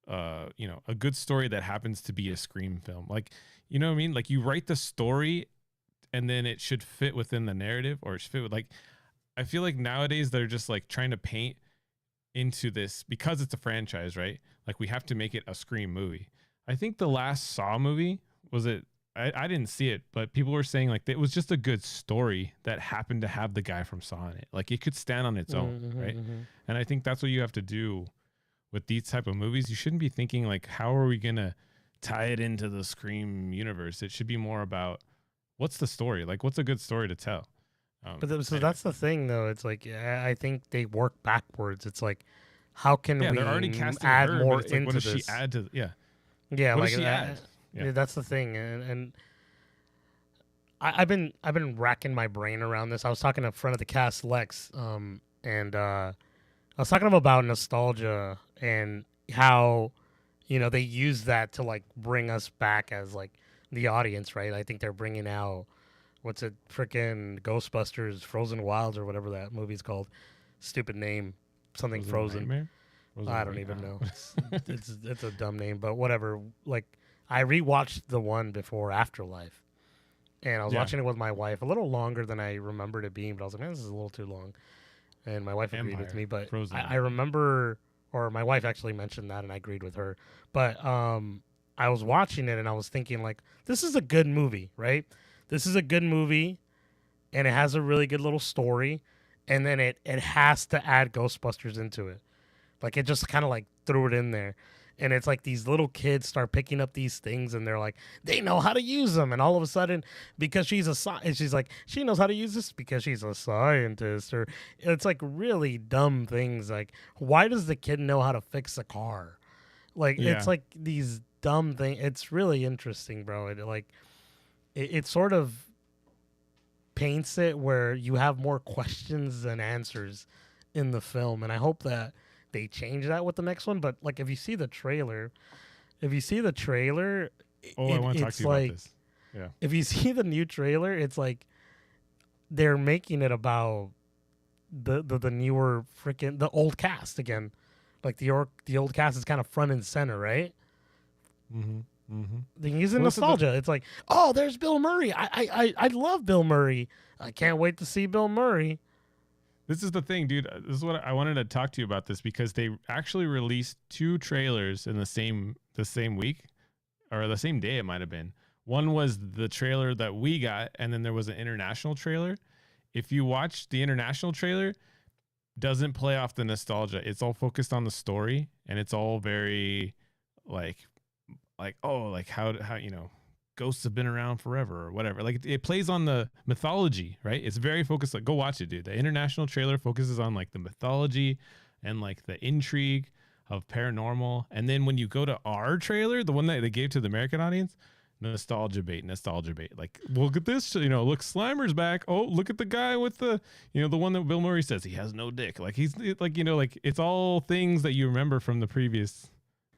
a good story that happens to be a Scream film." Like, you know what I mean? Like, you write the story and then it should fit within the narrative, or it should fit with, like, I feel like nowadays they're just like trying to paint into this because it's a franchise, right? Like, we have to make it a Scream movie. I think the last Saw movie, was it, I didn't see it, but people were saying like it was just a good story that happened to have the guy from Saw in it. Like, it could stand on its own, right? And I think that's what you have to do with these type of movies. You shouldn't be thinking like, how are we gonna tie it into the Scream universe? It should be more about, what's the story? Like, what's a good story to tell? So that's the thing, though. It's like, I think they work backwards. It's like, how can we they're already casting add her, more but it's like, into what does this? she add to? Yeah, Yeah, what like does she add? Yeah, that's the thing, and I've been racking my brain around this. I was talking to a friend of the cast, Lex, and I was talking to him about nostalgia and how they use that to like bring us back as like the audience, right? I think they're bringing out what's it, freaking Ghostbusters Frozen Wilds or whatever that movie's called. Stupid name, something Frozen. I don't even know. It's a dumb name, but whatever. Like, I rewatched the one before Afterlife, and I was watching it with my wife a little longer than I remembered it being, but I was like, man, this is a little too long. And my wife agreed with me, but I remember, or my wife actually mentioned that, and I agreed with her. But I was watching it, and I was thinking, like, this is a good movie, right? This is a good movie, and it has a really good little story, and then it has to add Ghostbusters into it. Like, it just kind of like threw it in there. And it's like these little kids start picking up these things, and they're like, they know how to use them. And all of a sudden, because she's like, she knows how to use this because she's a scientist. Or it's like really dumb things. Like, why does the kid know how to fix a car? Like, it's like these dumb things. It's really interesting, bro. It sort of paints it where you have more questions than answers in the film. And I hope that they change that with the next one. But like, if you see the trailer, I want to talk to you about this. Yeah. If you see the new trailer, it's like they're making it about the newer the old cast again. Like the old cast is kind of front and center, right? They're using nostalgia. It's like, oh, there's Bill Murray. I love Bill Murray. I can't wait to see Bill Murray. This is the thing, dude. This is what I wanted to talk to you about this, because they actually released 2 trailers in the same week, or the same day it might have been. One was the trailer that we got, and then there was an international trailer. If you watch the international trailer, doesn't play off the nostalgia. It's all focused on the story, and it's all very like how ghosts have been around forever or whatever. Like, it plays on the mythology, right? It's very focused. Like, go watch it, dude. The international trailer focuses on like the mythology and like the intrigue of paranormal. And then when you go to our trailer, the one that they gave to the American audience, nostalgia bait. Like, look at this, look, Slimer's back. Oh, look at the guy with the, the one that Bill Murray says he has no dick. Like, he's like, like, it's all things that you remember from the previous.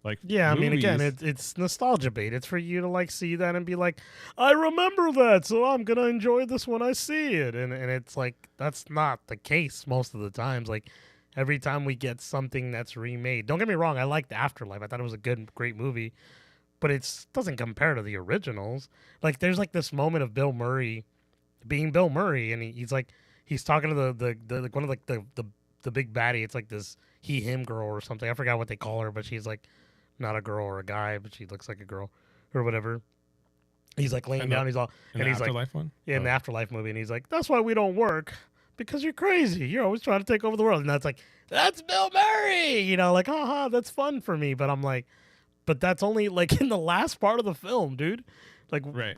Like, yeah, I mean, again, it's nostalgia bait. It's for you to like see that and be like, I remember that, so I'm gonna enjoy this when I see it. And it's like, that's not the case most of the times. Like, every time we get something that's remade, don't get me wrong, I liked Afterlife. I thought it was a great movie, but it doesn't compare to the originals. Like, there's like this moment of Bill Murray being Bill Murray, and he's talking to the one of like the big baddie. It's like this him girl or something. I forgot what they call her, but she's like not a girl or a guy, but she looks like a girl or whatever. He's like laying And the- down. He's all, In and the he's like, afterlife one? yeah, in Oh. the Afterlife movie, and he's like, that's why we don't work, because you're crazy. You're always trying to take over the world. And that's like, that's Bill Murray. You know, like, haha, that's fun for me. But I'm like, but that's only like in the last part of the film, dude. Like, Right.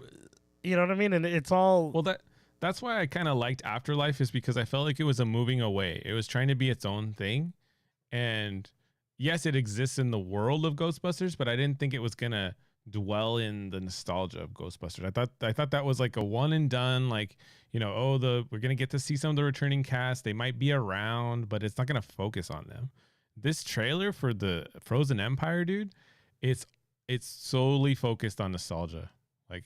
you know what I mean? And it's all Well, that's why I kind of liked Afterlife, is because I felt like it was a moving away. It was trying to be its own thing, and yes, it exists in the world of Ghostbusters, but I didn't think it was gonna dwell in the nostalgia of Ghostbusters. I thought that was like a one and done, like, you know, we're gonna get to see some of the returning cast. They might be around, but it's not gonna focus on them. This trailer for the Frozen Empire, dude, it's solely focused on nostalgia. Like,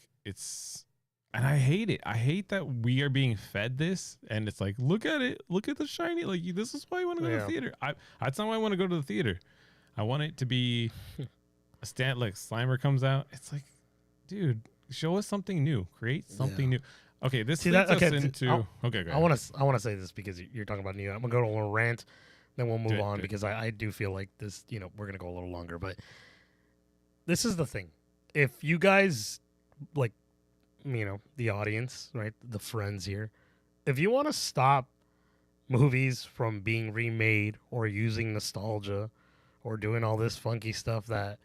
and I hate it. I hate that we are being fed this, and it's like, look at it, look at the shiny. Like, this is why you want to go to the theater. That's not why I want to go to the theater. I want it to be a stand. Like, Slimer comes out. It's like, dude, show us something new. Create something new. Okay, this leads us into. Okay, go ahead. I want to say this because you're talking about new. I'm gonna go to a little rant, then we'll move on because I do feel like this. You know, we're gonna go a little longer, but this is the thing. If you guys like, you know, the audience, right, the friends here, if you want to stop movies from being remade or using nostalgia or doing all this funky stuff that,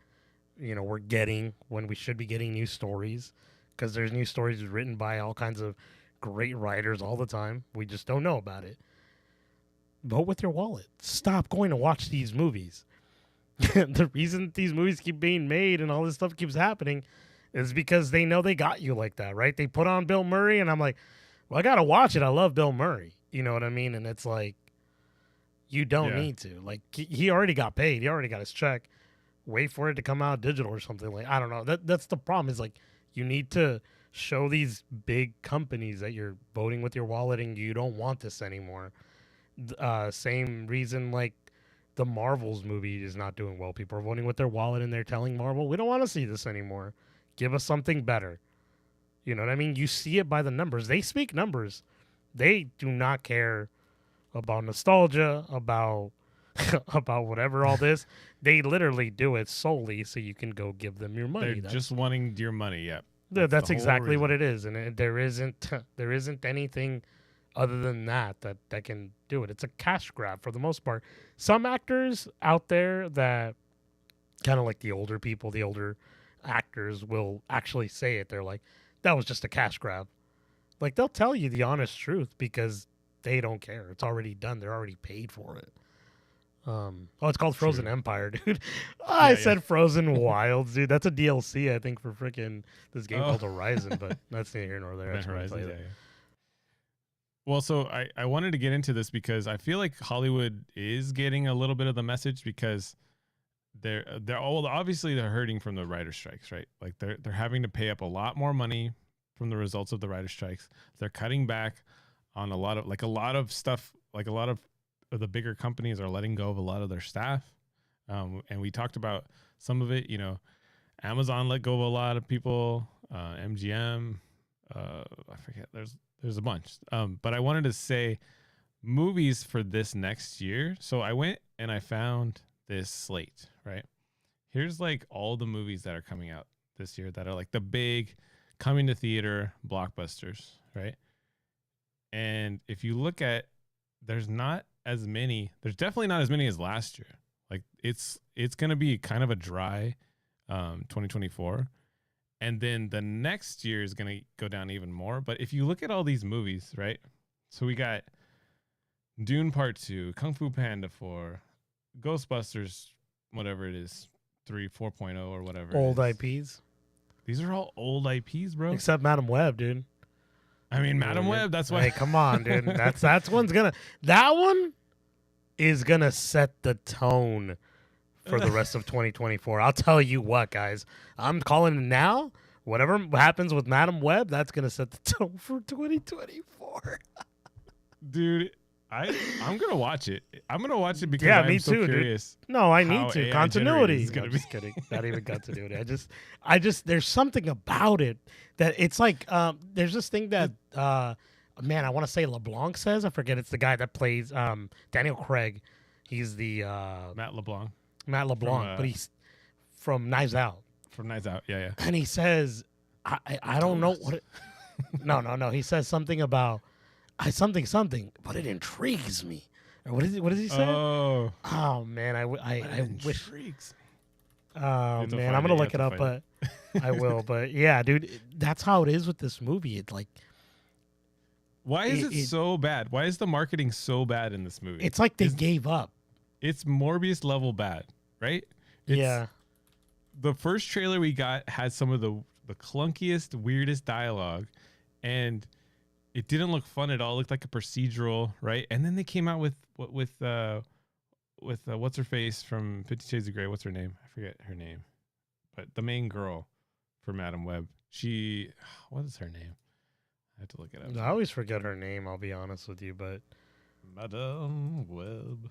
you know, we're getting when we should be getting new stories, because there's new stories written by all kinds of great writers all the time. We just don't know about it. Vote with your wallet. Stop going to watch these movies. The reason these movies keep being made and all this stuff keeps happening is because they know they got you like that, right? They put on Bill Murray, and I'm like, well, I got to watch it. I love Bill Murray. You know what I mean? And it's like, you don't need to. Like, he already got paid. He already got his check. Wait for it to come out digital or something. Like, I don't know. That's the problem, is like, you need to show these big companies that you're voting with your wallet and you don't want this anymore. Same reason, like, the Marvels movie is not doing well. People are voting with their wallet and they're telling Marvel, we don't want to see this anymore. Give us something better. You know what I mean? You see it by the numbers. They speak numbers. They do not care about nostalgia, about about whatever, all this. They literally do it solely so you can go give them your money. They're just wanting your money. Yep. That's exactly what it is. And there isn't anything other than that can do it. It's a cash grab for the most part. Some actors out there that kind of like the older people, the older actors will actually say it. They're like, that was just a cash grab. Like, they'll tell you the honest truth because they don't care. It's already done. They're already paid for it. It's called Frozen Empire, dude. I said Frozen Wilds, dude. That's a DLC, I think, for freaking this game called Horizon, but that's neither here nor there. Horizon, yeah. Well, so I wanted to get into this because I feel like Hollywood is getting a little bit of the message, because they're all obviously they're hurting from the writer strikes, right? Like, they're having to pay up a lot more money from the results of the writer strikes. They're cutting back on a lot of stuff. Like, a lot of the bigger companies are letting go of a lot of their staff. And we talked about some of it. You know, Amazon let go of a lot of people. MGM, I forget. There's a bunch. But I wanted to say movies for this next year. So I went and I found this slate, right? Here's like all the movies that are coming out this year that are like the big coming to theater blockbusters, right? And if you look at, there's definitely not as many as last year. Like, it's going to be kind of a dry 2024. And then the next year is going to go down even more. But if you look at all these movies, right? So we got Dune Part 2, Kung Fu Panda 4, Ghostbusters, whatever it is, 3, 4.0 or whatever. Old IPs. These are all old IPs, bro. Except Madam Web, dude. I mean, Madam Web, that's why. Hey, come on, dude. That one is gonna set the tone for the rest of 2024. I'll tell you what, guys. I'm calling it now. Whatever happens with Madam Web, that's gonna set the tone for 2024. Dude, I'm gonna watch it. I'm gonna watch it because I'm so curious. Dude. No, I need to. Continuity. No, I'm just kidding. Not even continuity. I just there's something about it that it's like there's this thing that man, I want to say LeBlanc says. I forget. It's the guy that plays Daniel Craig. He's the Matt LeBlanc, but he's from Knives Out. From Knives Out, yeah. And he says I don't know what. No. He says something about something, but it intrigues me. Or what does he say? Oh man, I wish. Intrigues me. Oh man, I'm gonna look it up, but I will. But yeah, dude, that's how it is with this movie. It's like, why is it so bad? Why is the marketing so bad in this movie? It's like they gave up. It's Morbius level bad, right? Yeah. The first trailer we got had some of the clunkiest, weirdest dialogue, and it didn't look fun at all. It looked like a procedural, right? And then they came out with what's her face from 50 Shades of Grey? What's her name? I forget her name, but the main girl for Madam Web. What is her name? I have to look it up. I always forget her name. I'll be honest with you, but Madam Web.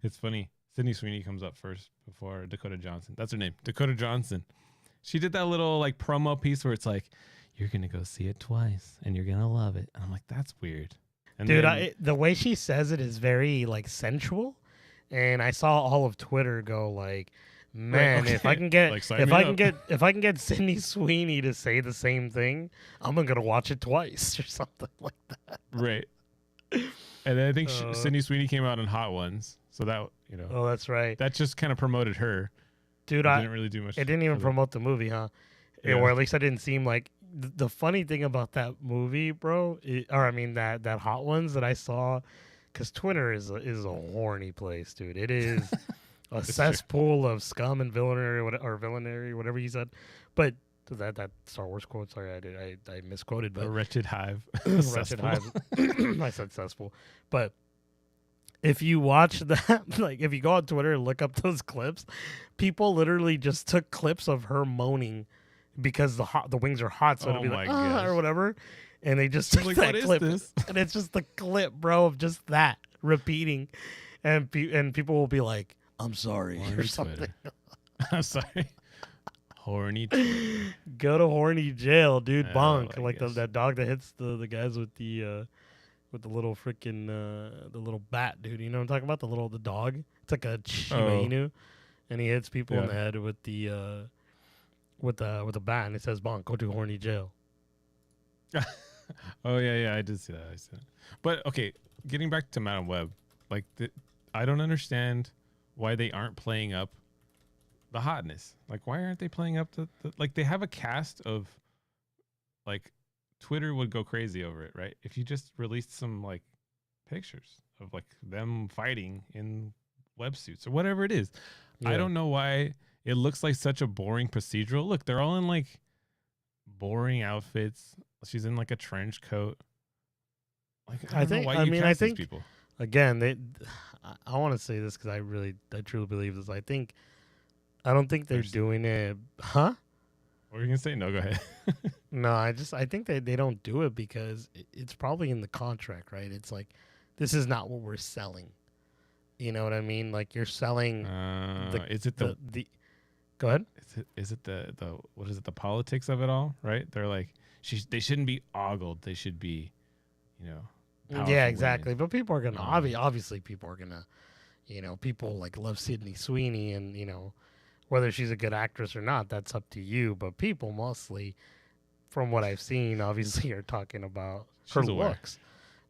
It's funny. Sydney Sweeney comes up first before Dakota Johnson. That's her name, Dakota Johnson. She did that little like promo piece where it's like, you're gonna go see it twice and you're gonna love it. And I'm like, that's weird. And dude, then, the way she says it is very like sensual, and I saw all of Twitter go like, man, right, okay. if I can get like, if I can get Sydney Sweeney to say the same thing, I'm gonna watch it twice or something like that. Right. And then I think Sydney Sweeney came out in Hot Ones, so that Oh, that's right. that just kind of promoted her. Dude, didn't really do much. It didn't even promote the movie, huh? Yeah. Or at least I didn't seem like the funny thing about that movie, bro. That Hot Ones that I saw, because Twitter is a horny place, dude. It is a cesspool of scum and villainy, whatever you said. But that Star Wars quote, sorry, I misquoted. But a wretched hive. Wretched hive. I said cesspool, but. If you watch that, like if you go on Twitter and look up those clips, people literally just took clips of her moaning because the wings are hot, so it'll be like or whatever, and they just took that clip, and it's just the clip, bro, of just that repeating, and people will be like, "I'm sorry" or something. I'm sorry. Horny. Go to horny jail, dude. Bonk, like that dog that hits the guys with the little freaking the little bat, dude. You know what I'm talking about? The dog. It's like a Shiba Inu, and he hits people in the head with the bat, and it says "Bonk, go to horny jail." Oh yeah, I did see that. But okay, getting back to Madam Web, like I don't understand why they aren't playing up the hotness. Like, why aren't they playing up the like? They have a cast of like. Twitter would go crazy over it, right? If you just released some like pictures of like them fighting in websuits or whatever it is. Yeah. I don't know why it looks like such a boring procedural. Look, they're all in like boring outfits. She's in like a trench coat. Like I don't know why you cast these people. Again, I want to say this because I truly believe this. I don't think they're doing it, huh? What were you gonna say? No, go ahead. No, I think they don't do it because it's probably in the contract, right? It's like, this is not what we're selling. You know what I mean? Like you're selling. Is it the Go ahead. Is it the what is it? The politics of it all, right? They're like they shouldn't be ogled. They should be, Yeah, exactly. Women. But people are gonna obviously people are gonna, people like love Sydney Sweeney and whether she's a good actress or not, that's up to you. But people mostly, from what I've seen, obviously are talking about her looks.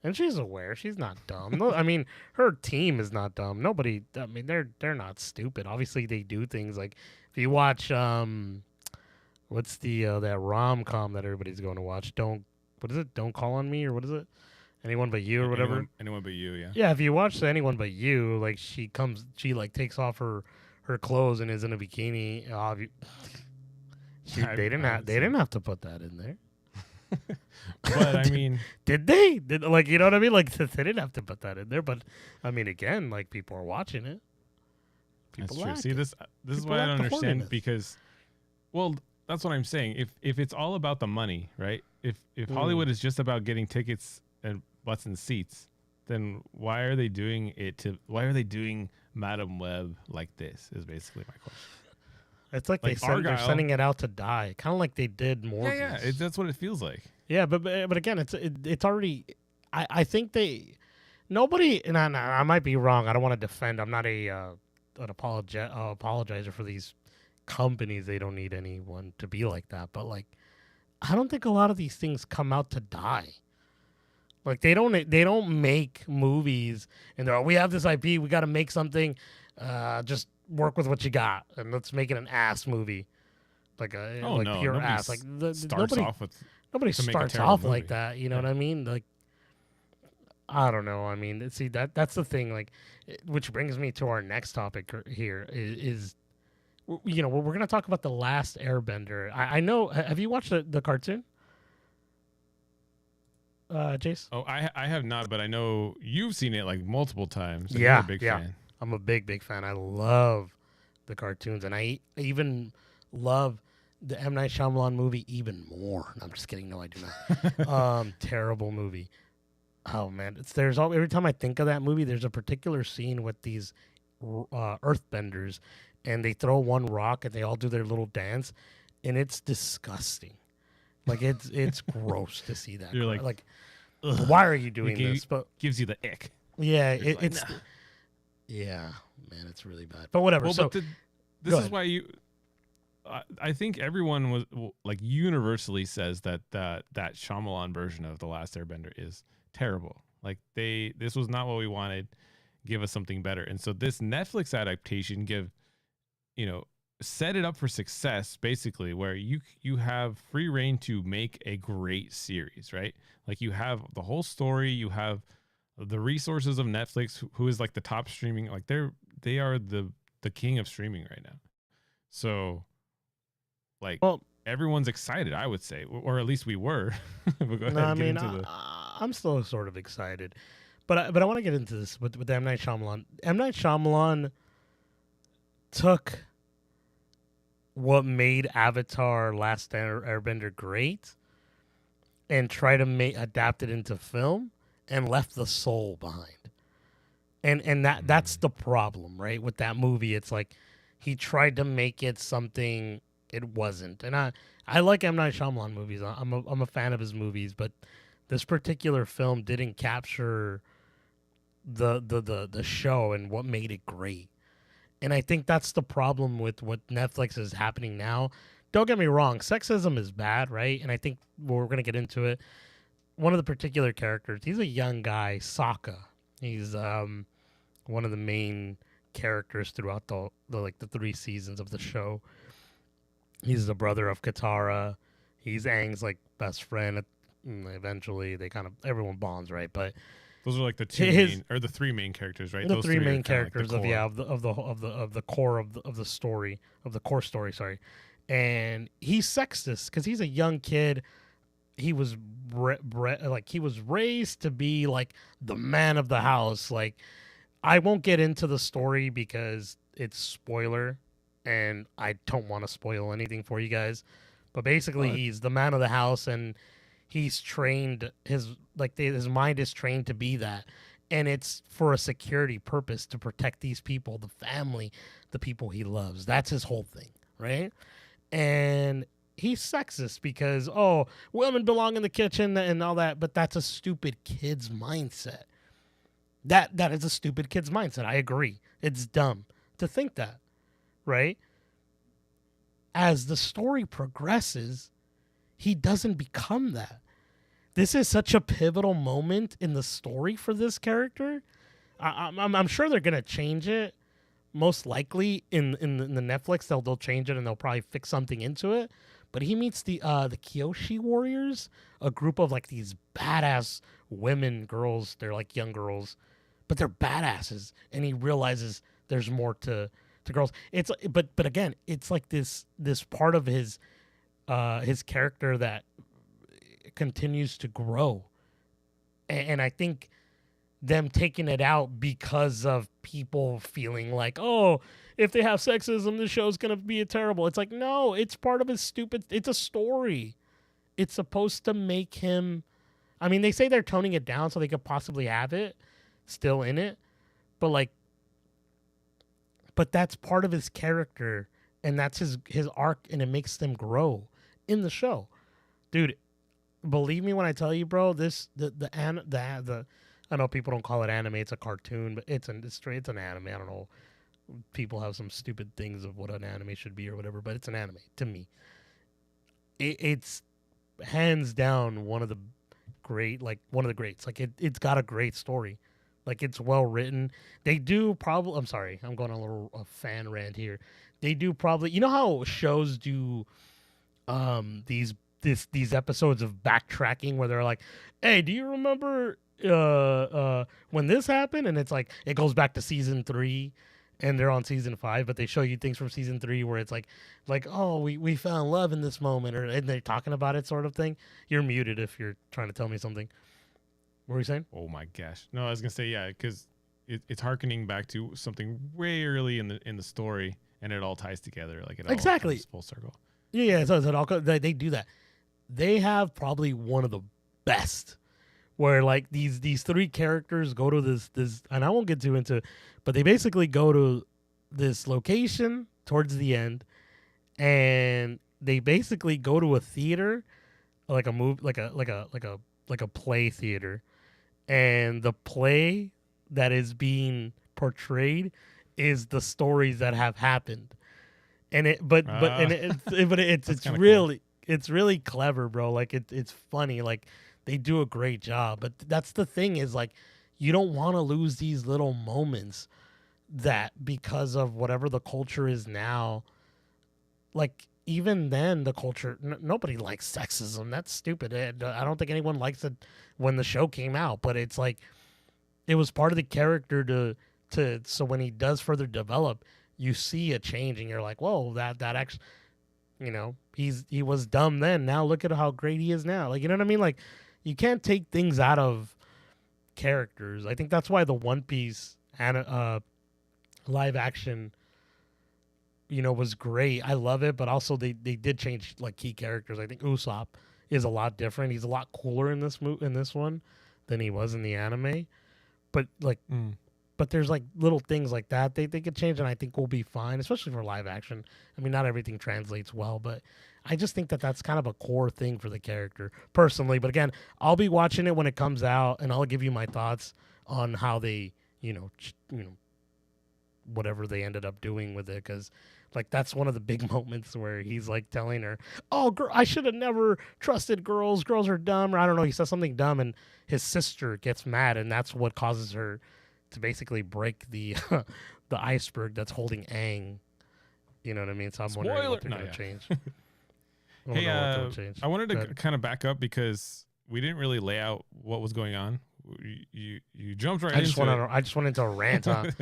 And she's aware. She's not dumb. No, I mean, her team is not dumb. Nobody, I mean, they're not stupid. Obviously, they do things like, if you watch, what's that rom-com that everybody's going to watch? Don't Call on Me, or what is it? Anyone But You, or whatever? Anyone But You, yeah. Yeah, if you watch Anyone But You, like, she takes off her clothes and is in a bikini. They didn't have to put that in there. But I mean, did they? Like, you know what I mean? Like, they didn't have to put that in there. But I mean, again, like, people are watching it. That's true. See, this is why I don't understand, because, well, that's what I'm saying. If it's all about the money, right? If Hollywood is just about getting tickets and butts in seats, then why are they doing Madam Web like this? Is basically my question. It's like they're sending it out to die, kind of like they did Morbius. Yeah, that's what it feels like. Yeah, but again, it's already. I think nobody, and I might be wrong. I don't want to defend. I'm not an apologizer for these companies, they don't need anyone to be like that. But like, I don't think a lot of these things come out to die. Like they don't make movies and they're, we have this IP, we got to make something. Just work with what you got and let's make it an ass movie, like a pure ass. Like nobody starts off movie. like that. You know what I mean? Like I don't know. I mean, see that's the thing. Like, which brings me to our next topic here is you know, we're gonna talk about the Last Airbender. I know. Have you watched the cartoon? Jace? Oh, I have not, but I know you've seen it like multiple times. So Yeah, you're a big fan. I'm a big fan. I love the cartoons, and I even love the M. Night Shyamalan movie even more. No, I'm just kidding. No, I do not. Terrible movie. Oh man, every time I think of that movie, there's a particular scene with these earthbenders, and they throw one rock and they all do their little dance, and it's disgusting. Like it's gross to see that. You're like why are you doing this? But gives you the ick. Yeah, it's nah. Yeah, man, it's really bad. But whatever. Well, so this is why you. I think everyone was like universally says that Shyamalan version of The Last Airbender is terrible. Like this was not what we wanted. Give us something better. And so this Netflix adaptation set it up for success, basically, where you have free reign to make a great series, right? Like you have the whole story, you have the resources of Netflix, who is like the top streaming, like they are the king of streaming right now. So like everyone's excited, I would say, or at least we were. But go ahead. I'm still sort of excited, but I want to get into this with M. Night Shyamalan. M. Night Shyamalan took what made Avatar: Last Airbender great and tried to adapt it into film and left the soul behind. And that's the problem, right? With that movie, it's like he tried to make it something it wasn't. And I like M. Night Shyamalan movies. I'm a fan of his movies, but this particular film didn't capture the show and what made it great. And I think that's the problem with what Netflix is happening now. Don't get me wrong, sexism is bad, right? And I think we're going to get into it. One of the particular characters, he's a young guy, Sokka. He's one of the main characters throughout the 3 seasons of the show. He's the brother of Katara. He's Aang's like best friend. Eventually, everyone bonds, right? But those are like the the 3 main characters, right? The those 3 main characters like of the core of the story, of the core story. Sorry, and he's sexist because he's a young kid. He was he was raised to be like the man of the house. Like, I won't get into the story because it's spoiler, and I don't want to spoil anything for you guys. But basically, he's the man of the house, and he's trained his mind is trained to be that, and it's for a security purpose to protect these people, the family, the people he loves. That's his whole thing, right? And he's sexist because women belong in the kitchen and all that, but that's a stupid kid's mindset. That is a stupid kid's mindset. I agree. It's dumb to think that, right? As the story progresses, he doesn't become that. This is such a pivotal moment in the story for this character. I'm sure they're gonna change it. Most likely in the Netflix, they'll change it and they'll probably fix something into it. But he meets the Kyoshi Warriors, a group of like these badass girls. They're like young girls, but they're badasses. And he realizes there's more to girls. But again, it's like this part of his character that continues to grow, and I think them taking it out because of people feeling like, if they have sexism, the show's gonna be terrible. It's like, no, it's part of his stupid. It's a story. It's supposed to make him. I mean, they say they're toning it down so they could possibly have it still in it, but that's part of his character, and that's his arc, and it makes them grow in the show, dude. Believe me when I tell you, bro. I know people don't call it anime; it's a cartoon, but it's an anime. I don't know. People have some stupid things of what an anime should be or whatever, but it's an anime to me. It's hands down one of the one of the greats. Like it's got a great story. Like it's well written. They do probably. I'm sorry, I'm going on a fan rant here. They do probably. You know how shows do these episodes of backtracking where they're like, "Hey, do you remember when this happened?" And it's like it goes back to season 3, and they're on season 5, but they show you things from season 3 where it's like oh we found love in this moment, or and they're talking about it sort of thing. You're muted if you're trying to tell me something. What were you saying? Oh my gosh! No, I was gonna say yeah, because it's harkening back to something way early in the story, and it all ties together. Like it all Exactly. comes full circle. Yeah, so it all they do that. They have probably one of the best, where like these 3 characters go to this, and I won't get too into, but they basically go to this location towards the end, and they basically go to a theater, like a move, like a play theater, and the play that is being portrayed is the stories that have happened, and it's really cool. It's really clever, bro. Like it's funny. Like they do a great job. But that's the thing is like you don't want to lose these little moments that because of whatever the culture is now. Like even then, the culture nobody likes sexism. That's stupid. I don't think anyone likes it when the show came out. But it's like it was part of the character to so when he does further develop, you see a change and you're like, whoa, that actually. You know, he was dumb then. Now look at how great he is now. Like, you know what I mean? Like, you can't take things out of characters. I think that's why the One Piece live action, you know, was great. I love it, but also they did change like key characters. I think Usopp is a lot different. He's a lot cooler in this one than he was in the anime. But like. But there's like little things like that they could change, and I think we'll be fine, especially for live action. I mean, not everything translates well, but I just think that that's kind of a core thing for the character personally. But again, I'll be watching it when it comes out, and I'll give you my thoughts on how they, whatever they ended up doing with it, because like that's one of the big moments where he's like telling her, "Oh, I should have never trusted girls. Girls are dumb." Or I don't know. He says something dumb, and his sister gets mad, and that's what causes her to basically break the the iceberg that's holding Aang. You know what I mean? So I'm wondering what they're going to change. Hey, I wanted to kind of back up because we didn't really lay out what was going on. You jumped right into it. I just went into a rant, huh?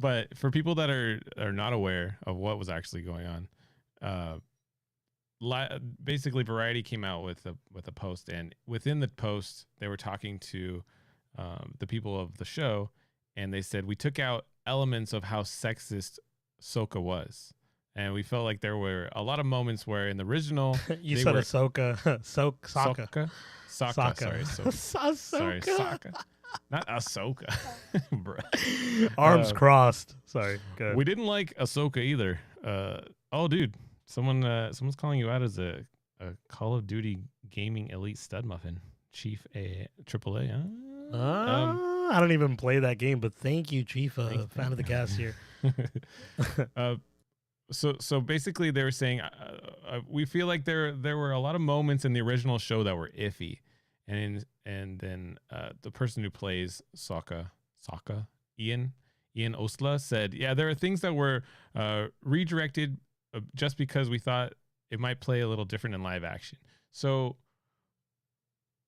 But for people that are not aware of what was actually going on, basically Variety came out with a post, and within the post they were talking to the people of the show. And they said, we took out elements of how sexist Sokka was. And we felt like there were a lot of moments where in the original... you said Ahsoka. Sokka. Sokka. Sorry, Sokka. Not Ahsoka. Arms crossed. Sorry. Good. We didn't like Ahsoka either. Oh, dude. Someone's calling you out as a Call of Duty gaming elite stud muffin. Chief AAA, huh? I don't even play that game, but thank you, Chief, fan of the cast here. So basically, they were saying we feel like there were a lot of moments in the original show that were iffy, and then the person who plays Sokka, Ian Osla said, yeah, there are things that were redirected just because we thought it might play a little different in live action. So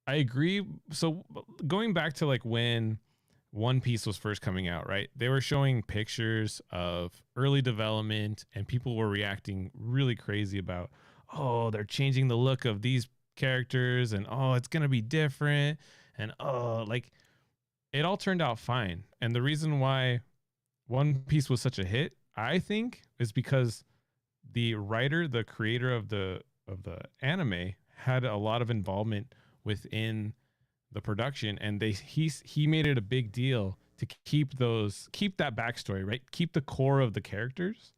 I agree. So going back to like when One Piece was first coming out, right? They were showing pictures of early development and people were reacting really crazy about, oh, they're changing the look of these characters and oh, it's going to be different. And oh, like it all turned out fine. And the reason why One Piece was such a hit, I think, is because the writer, the creator of the anime had a lot of involvement within the production, and he made it a big deal to keep that backstory, right? Keep the core of the characters,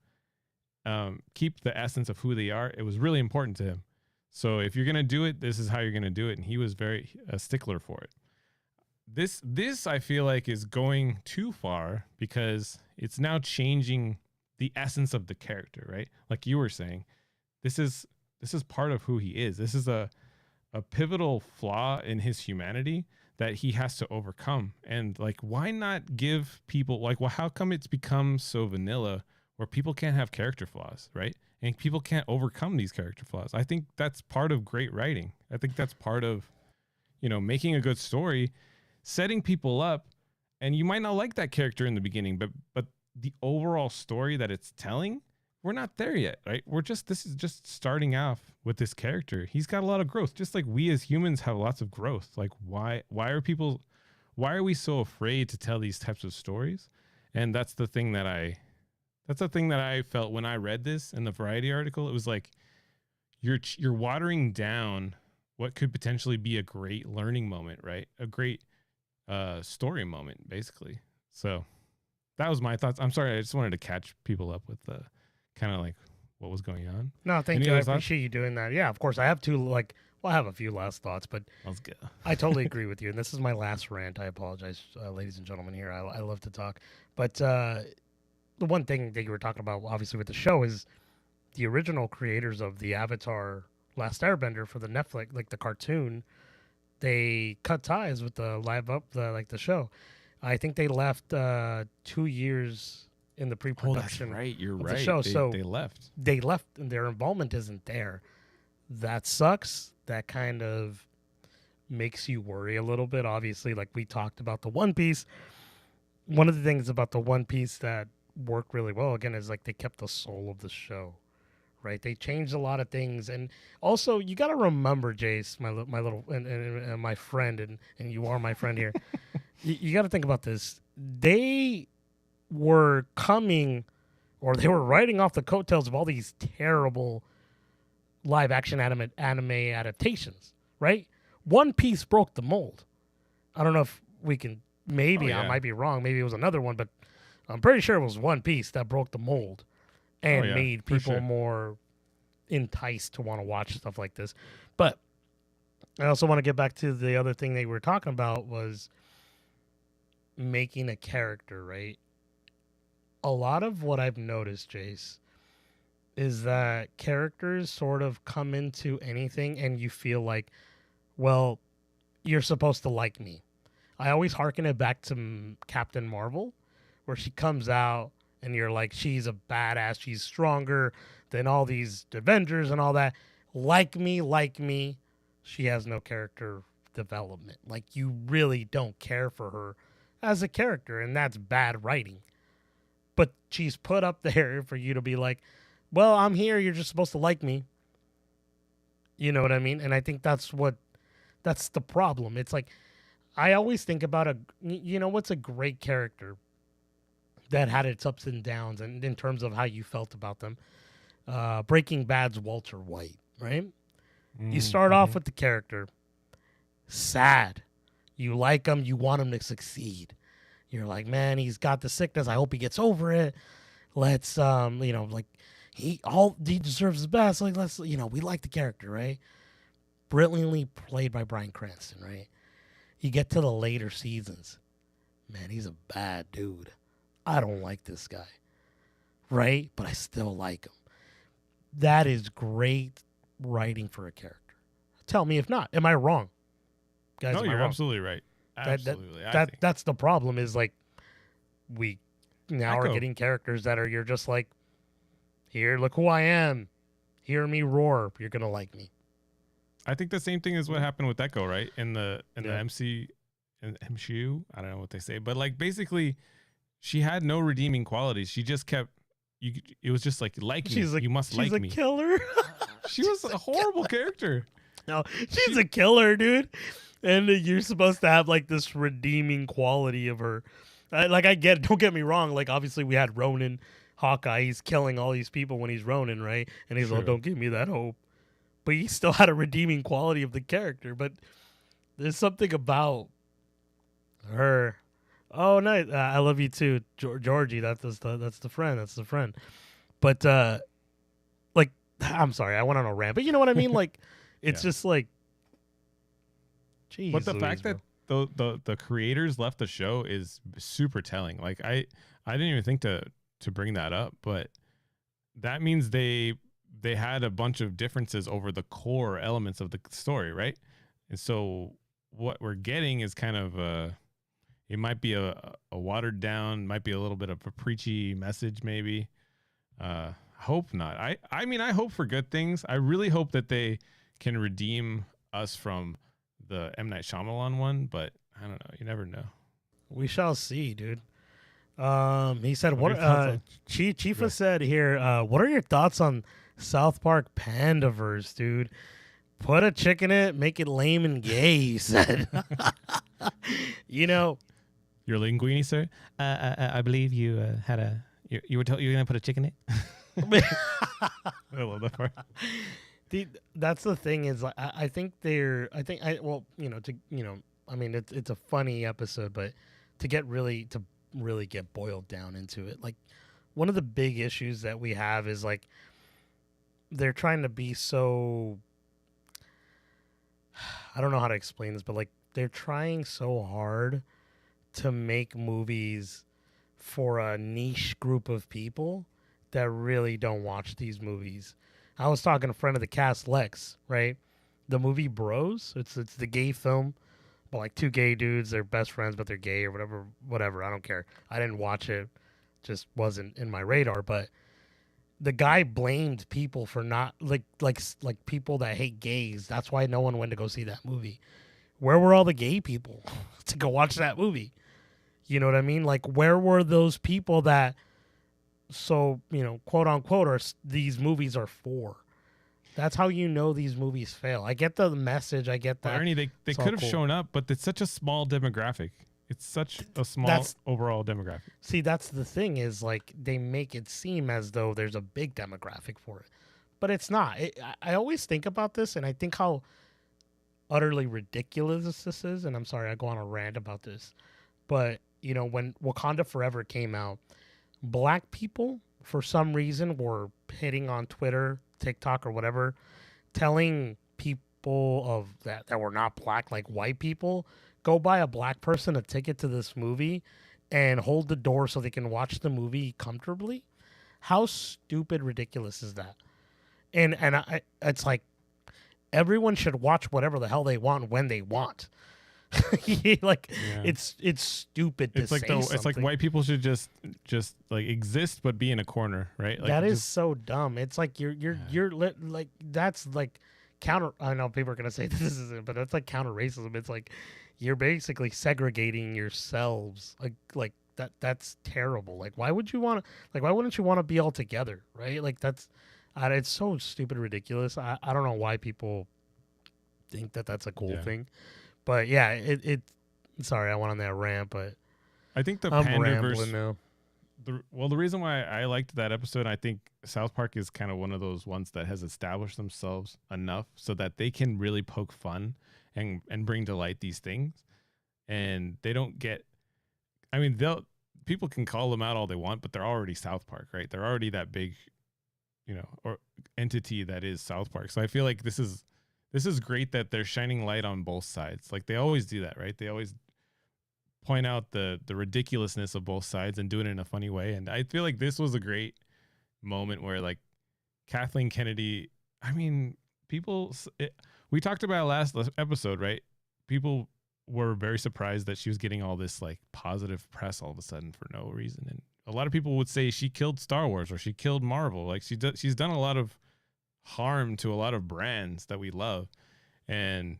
keep the essence of who they are. It was really important to him. So if you're gonna do it, this is how you're gonna do it, and he was very a stickler for it. this I feel like is going too far because it's now changing the essence of the character, right? Like you were saying, this is part of who he is. This is a pivotal flaw in his humanity that he has to overcome. And like, why not give people like, well, how come it's become so vanilla where people can't have character flaws, right? And people can't overcome these character flaws. I think that's part of great writing. I think that's part of, making a good story, setting people up, and you might not like that character in the beginning, but the overall story that it's telling, we're not there yet, right? This is just starting off with this character. He's got a lot of growth, just like we as humans have lots of growth. Like why are we so afraid to tell these types of stories? And that's the thing that I felt when I read this in the Variety article. It was like, you're watering down what could potentially be a great learning moment, right? A great story moment, basically. So that was my thoughts. I'm sorry, I just wanted to catch people up with the kind of like what was going on. No, thank you. I appreciate you doing that. Yeah, of course. I have I have a few last thoughts, but let's go. I totally agree with you. And this is my last rant. I apologize, ladies and gentlemen here. I love to talk. But the one thing that you were talking about, obviously, with the show is the original creators of the Avatar Last Airbender for the Netflix, like the cartoon, they cut ties with the the show. I think they left 2 years in the pre-production. Oh, that's right. You're of right. The show. So they left. They left, and their involvement isn't there. That sucks. That kind of makes you worry a little bit. Obviously, like we talked about the One Piece. One of the things about the One Piece that worked really well, again, is like they kept the soul of the show, right? They changed a lot of things. And also, you got to remember, Jace, my little, and my friend, and you are my friend here. You got to think about this. They were coming, or they were riding off the coattails of all these terrible live action anime adaptations, right? One Piece broke the mold. I don't know if we can, maybe I might be wrong. Maybe it was another one, but I'm pretty sure it was One Piece that broke the mold and made people more enticed to want to watch stuff like this. But I also want to get back to the other thing they were talking about was making a character, right? A lot of what I've noticed, Jace, is that characters sort of come into anything and you feel like, well, you're supposed to like me. I always hearken it back to Captain Marvel, where she comes out and you're like, she's a badass, she's stronger than all these Avengers and all that. Like me. She has no character development. Like, you really don't care for her as a character, and that's bad writing. But she's put up there for you to be like, well, I'm here, you're just supposed to like me. You know what I mean? And I think that's the problem. It's like, I always think about what's a great character that had its ups and downs, and in terms of how you felt about them. Breaking Bad's Walter White, right? You start off with the character sad. You like him, you want him to succeed. You're like, man, he's got the sickness. I hope he gets over it. Let's, he deserves the best. Like, we like the character, right? Brilliantly played by Bryan Cranston, right? You get to the later seasons, man, he's a bad dude. I don't like this guy, right? But I still like him. That is great writing for a character. Tell me if not. Am I wrong? Guys, no, you're absolutely right. Absolutely. That's the problem is, like, we now are getting characters that you're just like, here, look who I am. Hear me roar. You're going to like me. I think the same thing is what happened with Echo, right? In the MCU, I don't know what they say, but like basically she had no redeeming qualities. She just kept it was just like me. You must like me. She's a killer. She was a horrible character. No, she's a killer, dude. And you're supposed to have like this redeeming quality of her. I get it. Don't get me wrong. Like, obviously we had Ronin, Hawkeye. He's killing all these people when he's Ronin, right? And he's like, don't give me that hope. But he still had a redeeming quality of the character. But there's something about her. Oh, nice. I love you too, Georgie. That's the friend. That's the friend. But like, I'm sorry, I went on a rant. But you know what I mean? Like, it's just like, geez, but the fact that the creators left the show is super telling. Like I didn't even think to bring that up, but that means they had a bunch of differences over the core elements of the story, right? And so what we're getting is kind of it might be a watered down, might be a little bit of a preachy message, maybe. Hope not. I mean, I hope for good things. I really hope that they can redeem us from the M. Night Shyamalan one, but I don't know. You never know. We shall see, dude. He said, What are your thoughts on- Chifa said here, what are your thoughts on South Park Pandaverse, dude? Put a chick in it, make it lame and gay, he said. You know, Your linguini, sir? I believe you had you were told you were going to put a chick in it? I love that part. that's the thing is, like, I think I mean, it's a funny episode, but to really get boiled down into it, like, one of the big issues that we have is, like, they're trying to be so, I don't know how to explain this, but, like, they're trying so hard to make movies for a niche group of people that really don't watch these movies. I was talking to a friend of the cast, Lex, right? The movie Bros. It's the gay film, but like two gay dudes, they're best friends, but they're gay or whatever. I don't care. I didn't watch it, just wasn't in my radar. But the guy blamed people for not like people that hate gays. That's why no one went to go see that movie. Where were all the gay people to go watch that movie? You know what I mean? Like, where were those people that, so, quote unquote, these movies are for? That's how you know these movies fail. I get the message. I get that. Well, Ernie, they could have shown up, but it's such a small demographic. It's such a small overall demographic. See, that's the thing is, like, they make it seem as though there's a big demographic for it. But it's not. I always think about this, and I think how utterly ridiculous this is. And I'm sorry, I go on a rant about this. But, when Wakanda Forever came out, black people, for some reason, were hitting on Twitter, TikTok, or whatever, telling people of that were not black, like white people, go buy a black person a ticket to this movie and hold the door so they can watch the movie comfortably. How stupid ridiculous is that? And it's like, everyone should watch whatever the hell they want when they want. It's stupid to say something. It's like white people should just like exist but be in a corner, right? Like, that is so dumb. It's like you're like, that's like counter. I know people are gonna say this isn't, but that's like counter racism. It's like you're basically segregating yourselves. Like that. That's terrible. Like, why would you want to? Like, why wouldn't you want to be all together, right? Like, that's it's so stupid, ridiculous. I don't know why people think that that's a cool thing. But yeah, it. Sorry, I went on that rant, but I think the I'm Pandaverse. rambling now. The reason why I liked that episode, I think South Park is kind of one of those ones that has established themselves enough so that they can really poke fun and bring to light these things, and they don't get. I mean, people can call them out all they want, but they're already South Park, right? They're already that big, or entity that is South Park. So I feel like this is great that they're shining light on both sides. Like, they always do that, right? They always point out the ridiculousness of both sides and do it in a funny way. And I feel like this was a great moment where, like, Kathleen Kennedy, I mean, we talked about last episode, right? People were very surprised that she was getting all this, like, positive press all of a sudden for no reason. And a lot of people would say she killed Star Wars or she killed Marvel. Like, she's done a lot of harm to a lot of brands that we love, and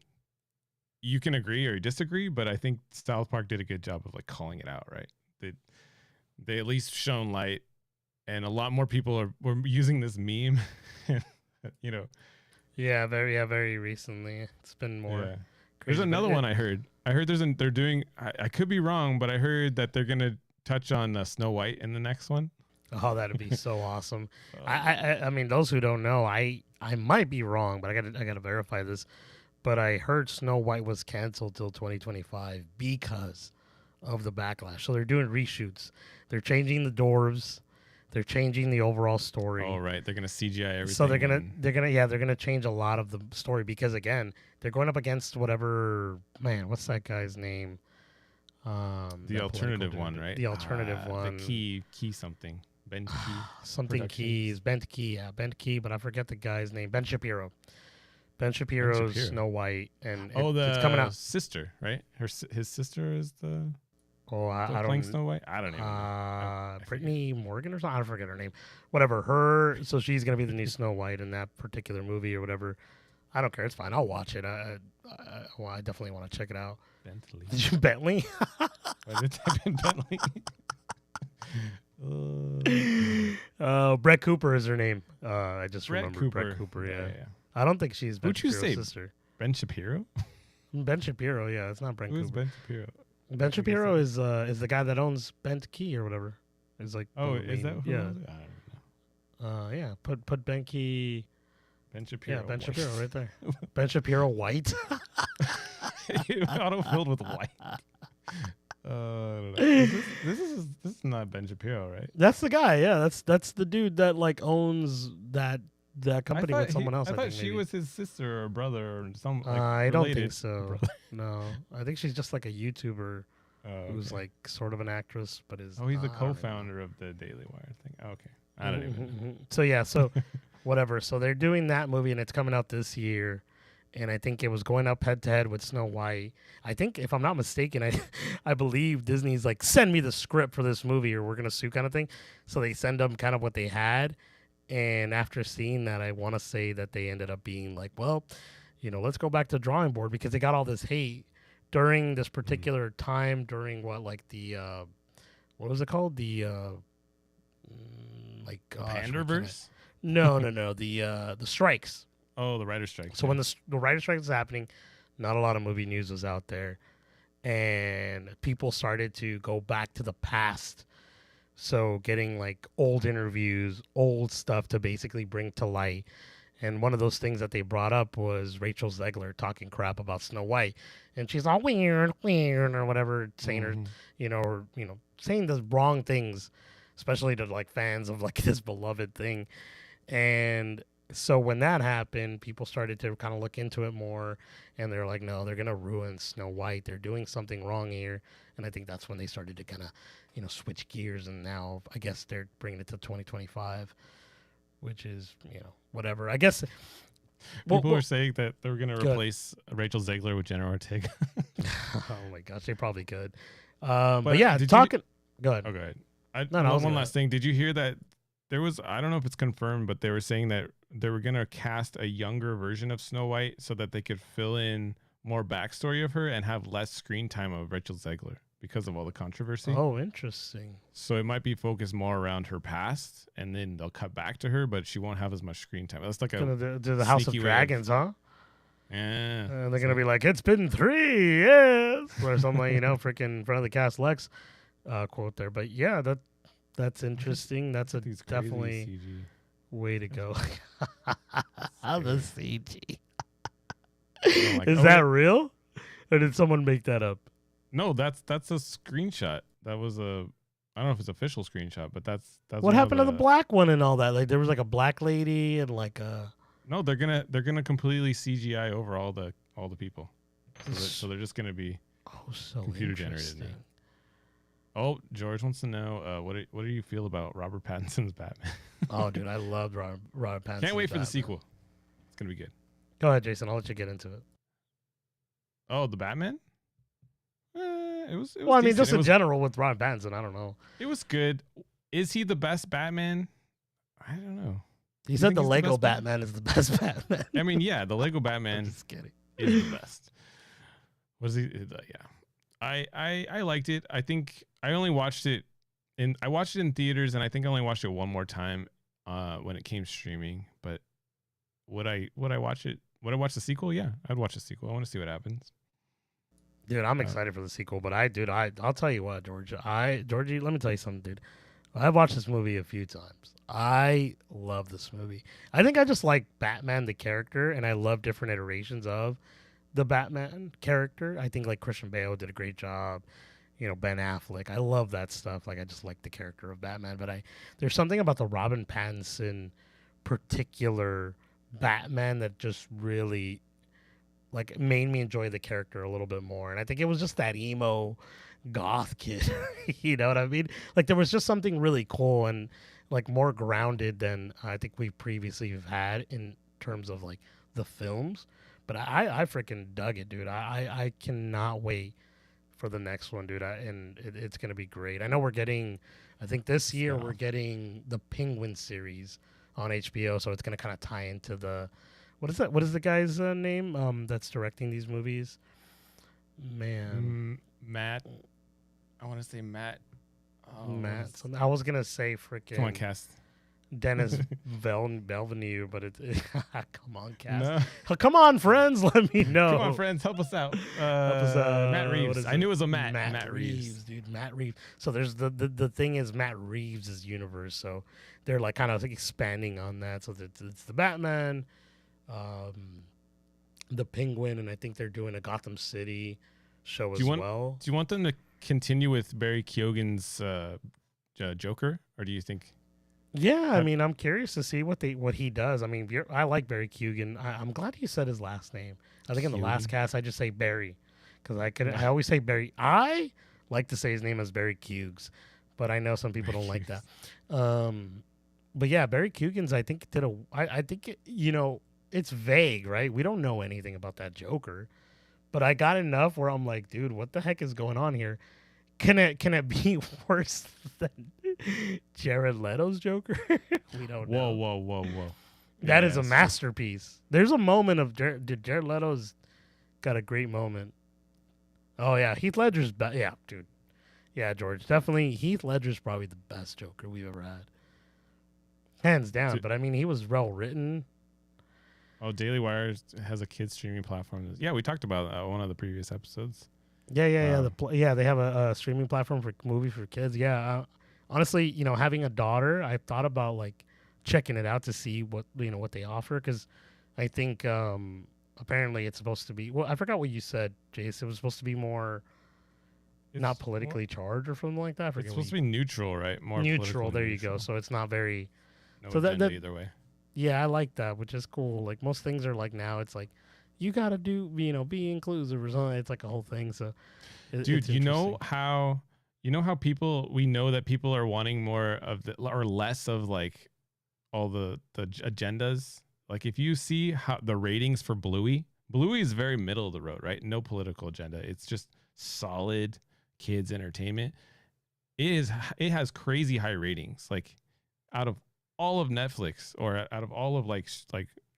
you can agree or disagree, but I think South Park did a good job of, like, calling it out, right? They at least shone light, and a lot more people were using this meme. Very recently it's been more. Yeah. There's another one I heard they're doing, I could be wrong, but I heard that they're gonna touch on Snow White in the next one. Oh, that'd be so awesome. I mean, those who don't know, I might be wrong, but I gotta verify this. But I heard Snow White was canceled till 2025 because of the backlash. So they're doing reshoots. They're changing the dwarves. They're changing the overall story. Oh right, they're gonna CGI everything. So they're gonna change a lot of the story because again, they're going up against whatever what's that guy's name? The alternative one, right? The alternative one. The key something. Ben Key. Something Keys. Bent Key, Bent Key, but I forget the guy's name. Ben Shapiro. Ben Shapiro's Snow White, and it's coming out. Sister, right? His sister is the. Oh, I don't. Playing Snow White. I don't even know. Brittany Morgan or something. I forget her name. Whatever. Her. So she's gonna be the new Snow White in that particular movie or whatever. I don't care. It's fine. I'll watch it. I definitely want to check it out. Bentley. Did you Bentley? Why did I type in Bentley? Brett Cooper is her name. I just remembered Brett Cooper. Yeah. I don't think she's Ben Shapiro's sister. Ben Shapiro? Ben Shapiro. Yeah, it's not Brett Cooper. Who's Ben Shapiro? Ben Shapiro is the guy that owns Bent Key or whatever. It's like is that who? Yeah. I don't know. Yeah. Put Ben Key. Ben Shapiro. Yeah, Ben Shapiro right there. Ben Shapiro White. Auto-filled with white. I don't know. This is not Ben Shapiro, right? That's the guy. Yeah, that's the dude that like owns that company with someone else. I thought she was his sister or brother or some. Like, I don't think so. No, I think she's just like a YouTuber who's like sort of an actress, but is. Oh, he's the co-founder of the Daily Wire thing. Oh, okay, I don't even. So yeah, so whatever. So they're doing that movie, and it's coming out this year. And I think it was going up head to head with Snow White. I think, if I'm not mistaken, I believe Disney's like, send me the script for this movie or we're going to sue kind of thing. So they send them kind of what they had. And after seeing that, I want to say that they ended up being like, well, let's go back to drawing board because they got all this hate during this particular time during what was it called? The, Panderverse? No, the strikes. Oh, the writer's strike. So when the writer's strike was happening, not a lot of movie news was out there. And people started to go back to the past. So getting like old interviews, old stuff to basically bring to light. And one of those things that they brought up was Rachel Zegler talking crap about Snow White. And she's all weird, or whatever, saying her, saying the wrong things, especially to like fans of like this beloved thing. And so when that happened, people started to kind of look into it more, and they're like, no, they're going to ruin Snow White. They're doing something wrong here. And I think that's when they started to kind of, switch gears, and now I guess they're bringing it to 2025, which is, whatever. I guess people were saying that they were going to replace Rachel Zegler with Jenna Ortega. Oh, my gosh, they probably could. But yeah, talking... Go ahead. Oh, go ahead. One last thing. Did you hear that there was, I don't know if it's confirmed, but they were saying that they were going to cast a younger version of Snow White so that they could fill in more backstory of her and have less screen time of Rachel Zegler because of all the controversy. Oh, interesting. So it might be focused more around her past, and then they'll cut back to her, but she won't have as much screen time. That's like do the House of Dragons, huh? Yeah. They're going to be like, it's been 3 years. Or something like, freaking in front of the cast Lex quote there. But yeah, that's interesting. That's a definitely CG. Way to go. The CG. Is that real? Or did someone make that up? No, that's a screenshot. That was I don't know if it's official screenshot, but that's what happened to the black one and all that. Like there was like a black lady and like a. No, they're gonna completely CGI over all the people. So they're just gonna be computer generated now. Oh, George wants to know what do you feel about Robert Pattinson's Batman? Oh, dude, I loved Robert Pattinson. Can't wait for the sequel. It's gonna be good. Go ahead, Jason. I'll let you get into it. Oh, the Batman? It was well, I mean, just in general with Robert Pattinson, I don't know. It was good. Is he the best Batman? I don't know. He said the Lego Batman is the best Batman. I mean, yeah, the Lego Batman I'm just kidding. Is the best. Was he? Yeah. I liked it. I think I only watched it in theaters, and I think I only watched it one more time when it came streaming. But would I watch it? Would I watch the sequel? Yeah, I'd watch the sequel. I want to see what happens. Dude, I'm excited for the sequel, but I'll tell you what, Georgie, let me tell you something, dude. I've watched this movie a few times. I love this movie. I think I just like Batman the character, and I love different iterations of the Batman character. I think like Christian Bale did a great job. Ben Affleck. I love that stuff. Like I just like the character of Batman, but there's something about the Robin Pattinson particular Batman that just really like made me enjoy the character a little bit more. And I think it was just that emo goth kid. You know what I mean? Like there was just something really cool and like more grounded than I think we previously have had in terms of like the films. But I freaking dug it, dude. I cannot wait for the next one, dude. And it's gonna be great. I know we're getting, I think this year we're getting the Penguin series on HBO, so it's gonna kind of tie into the, what is that? What is the guy's name? That's directing these movies. Man, Matt. I want to say Matt. Oh, Matt. I was gonna say freaking. Come on, cast. Dennis Belvenue, but come on, cast. No. Oh, come on, friends, let me know. Come on, friends, help us out. Matt Reeves. I knew it was a Matt. Matt Reeves, dude. Matt Reeves. So there's the thing is Matt Reeves' universe. So they're like kind of like expanding on that. So it's the Batman, the Penguin, and I think they're doing a Gotham City show as well. Do you want them to continue with Barry Keoghan's Joker, or do you think? Yeah, I mean, I'm curious to see what he does. I mean, I like Barry Keoghan. I'm glad you said his last name. I think in the last cast I just say Barry because I always say Barry. I like to say his name as Barry Keoghan, but I know some people don't like that. But yeah, Barry Keoghan's I think I think it's vague, right? We don't know anything about that Joker, but I got enough where I'm like, dude, what the heck is going on here? Can it be worse than Jared Leto's Joker? We don't know. Whoa. That is a masterpiece. There's a moment of Jared Leto's got a great moment. Oh yeah, Heath Ledger's yeah, dude. Yeah, George, definitely Heath Ledger's probably the best Joker we've ever had. Hands down, but I mean he was well written. Oh, Daily Wire has a kids streaming platform. Yeah, we talked about one of the previous episodes. Yeah. They have a streaming platform for movies for kids. Yeah, honestly, having a daughter, I've thought about like checking it out to see what what they offer because I think apparently it's supposed to be. Well, I forgot what you said, Jace. It was supposed to be more not politically charged or something like that. It's supposed to be neutral, right? More neutral. There you go. So it's not very. No so that either way. Yeah, I like that, which is cool. Like most things are like now, it's like. You got to do, be inclusive or something. It's like a whole thing. So, dude, you know how people, we know that people are wanting more of or less of like all the agendas. Like if you see how the ratings for Bluey is very middle of the road, right? No political agenda. It's just solid kids entertainment. It has crazy high ratings. Like out of all of Netflix or out of all of like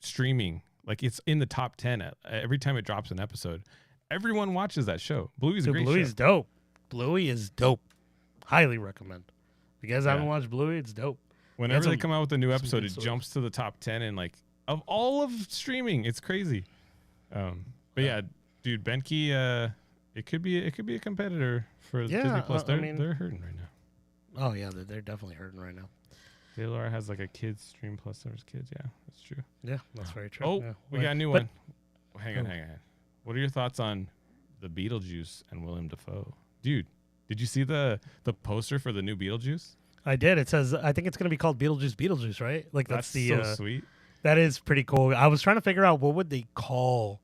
streaming. Like it's in the top 10 every time it drops an episode. Everyone watches that show. Bluey's a great show. Bluey's dope. Bluey is dope. Highly recommend. If you guys haven't watched Bluey, it's dope. Whenever they come out with a new episode, it jumps to the top 10 and like of all of streaming, it's crazy. But yeah, dude, Benke, it could be a competitor for Disney Plus. They're hurting right now. Oh yeah, they're definitely hurting right now. Taylor has like a kids stream plus there's kids. Yeah, that's true. Yeah, that's very true. Oh, yeah. We got a new one. Hang on. What are your thoughts on the Beetlejuice and Willem Dafoe? Dude, did you see the poster for the new Beetlejuice? I did. It says, I think it's going to be called Beetlejuice, right? Like that's so sweet. That is pretty cool. I was trying to figure out what would they call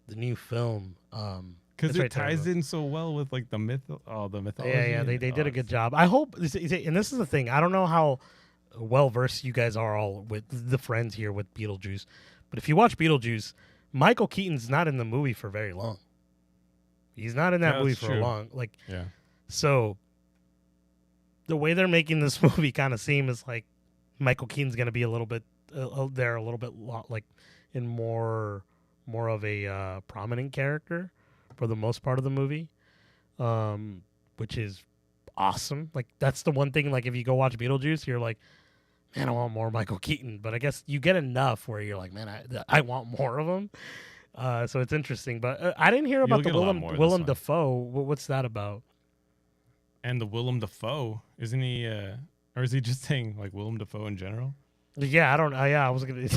the new film. Because it ties in so well with like the mythology. Yeah, they did a good job. I hope, and this is the thing, I don't know how well versed you guys are all with the friends here with Beetlejuice, but if you watch Beetlejuice, Michael Keaton's not in the movie for very long. He's not in that movie for a long, so the way they're making this movie kind of seem is like Michael Keaton's going to be a little bit there, a little bit like in more of a prominent character for the most part of the movie, which is awesome. Like that's the one thing. Like if you go watch Beetlejuice, you're like, man, I want more Michael Keaton. But I guess you get enough where you're like, man, I want more of him. So it's interesting. But I didn't hear about the Willem Dafoe. What's that about? And the Willem Dafoe, isn't he? Or is he just saying like Willem Dafoe in general? Yeah, I don't. Yeah, I was gonna.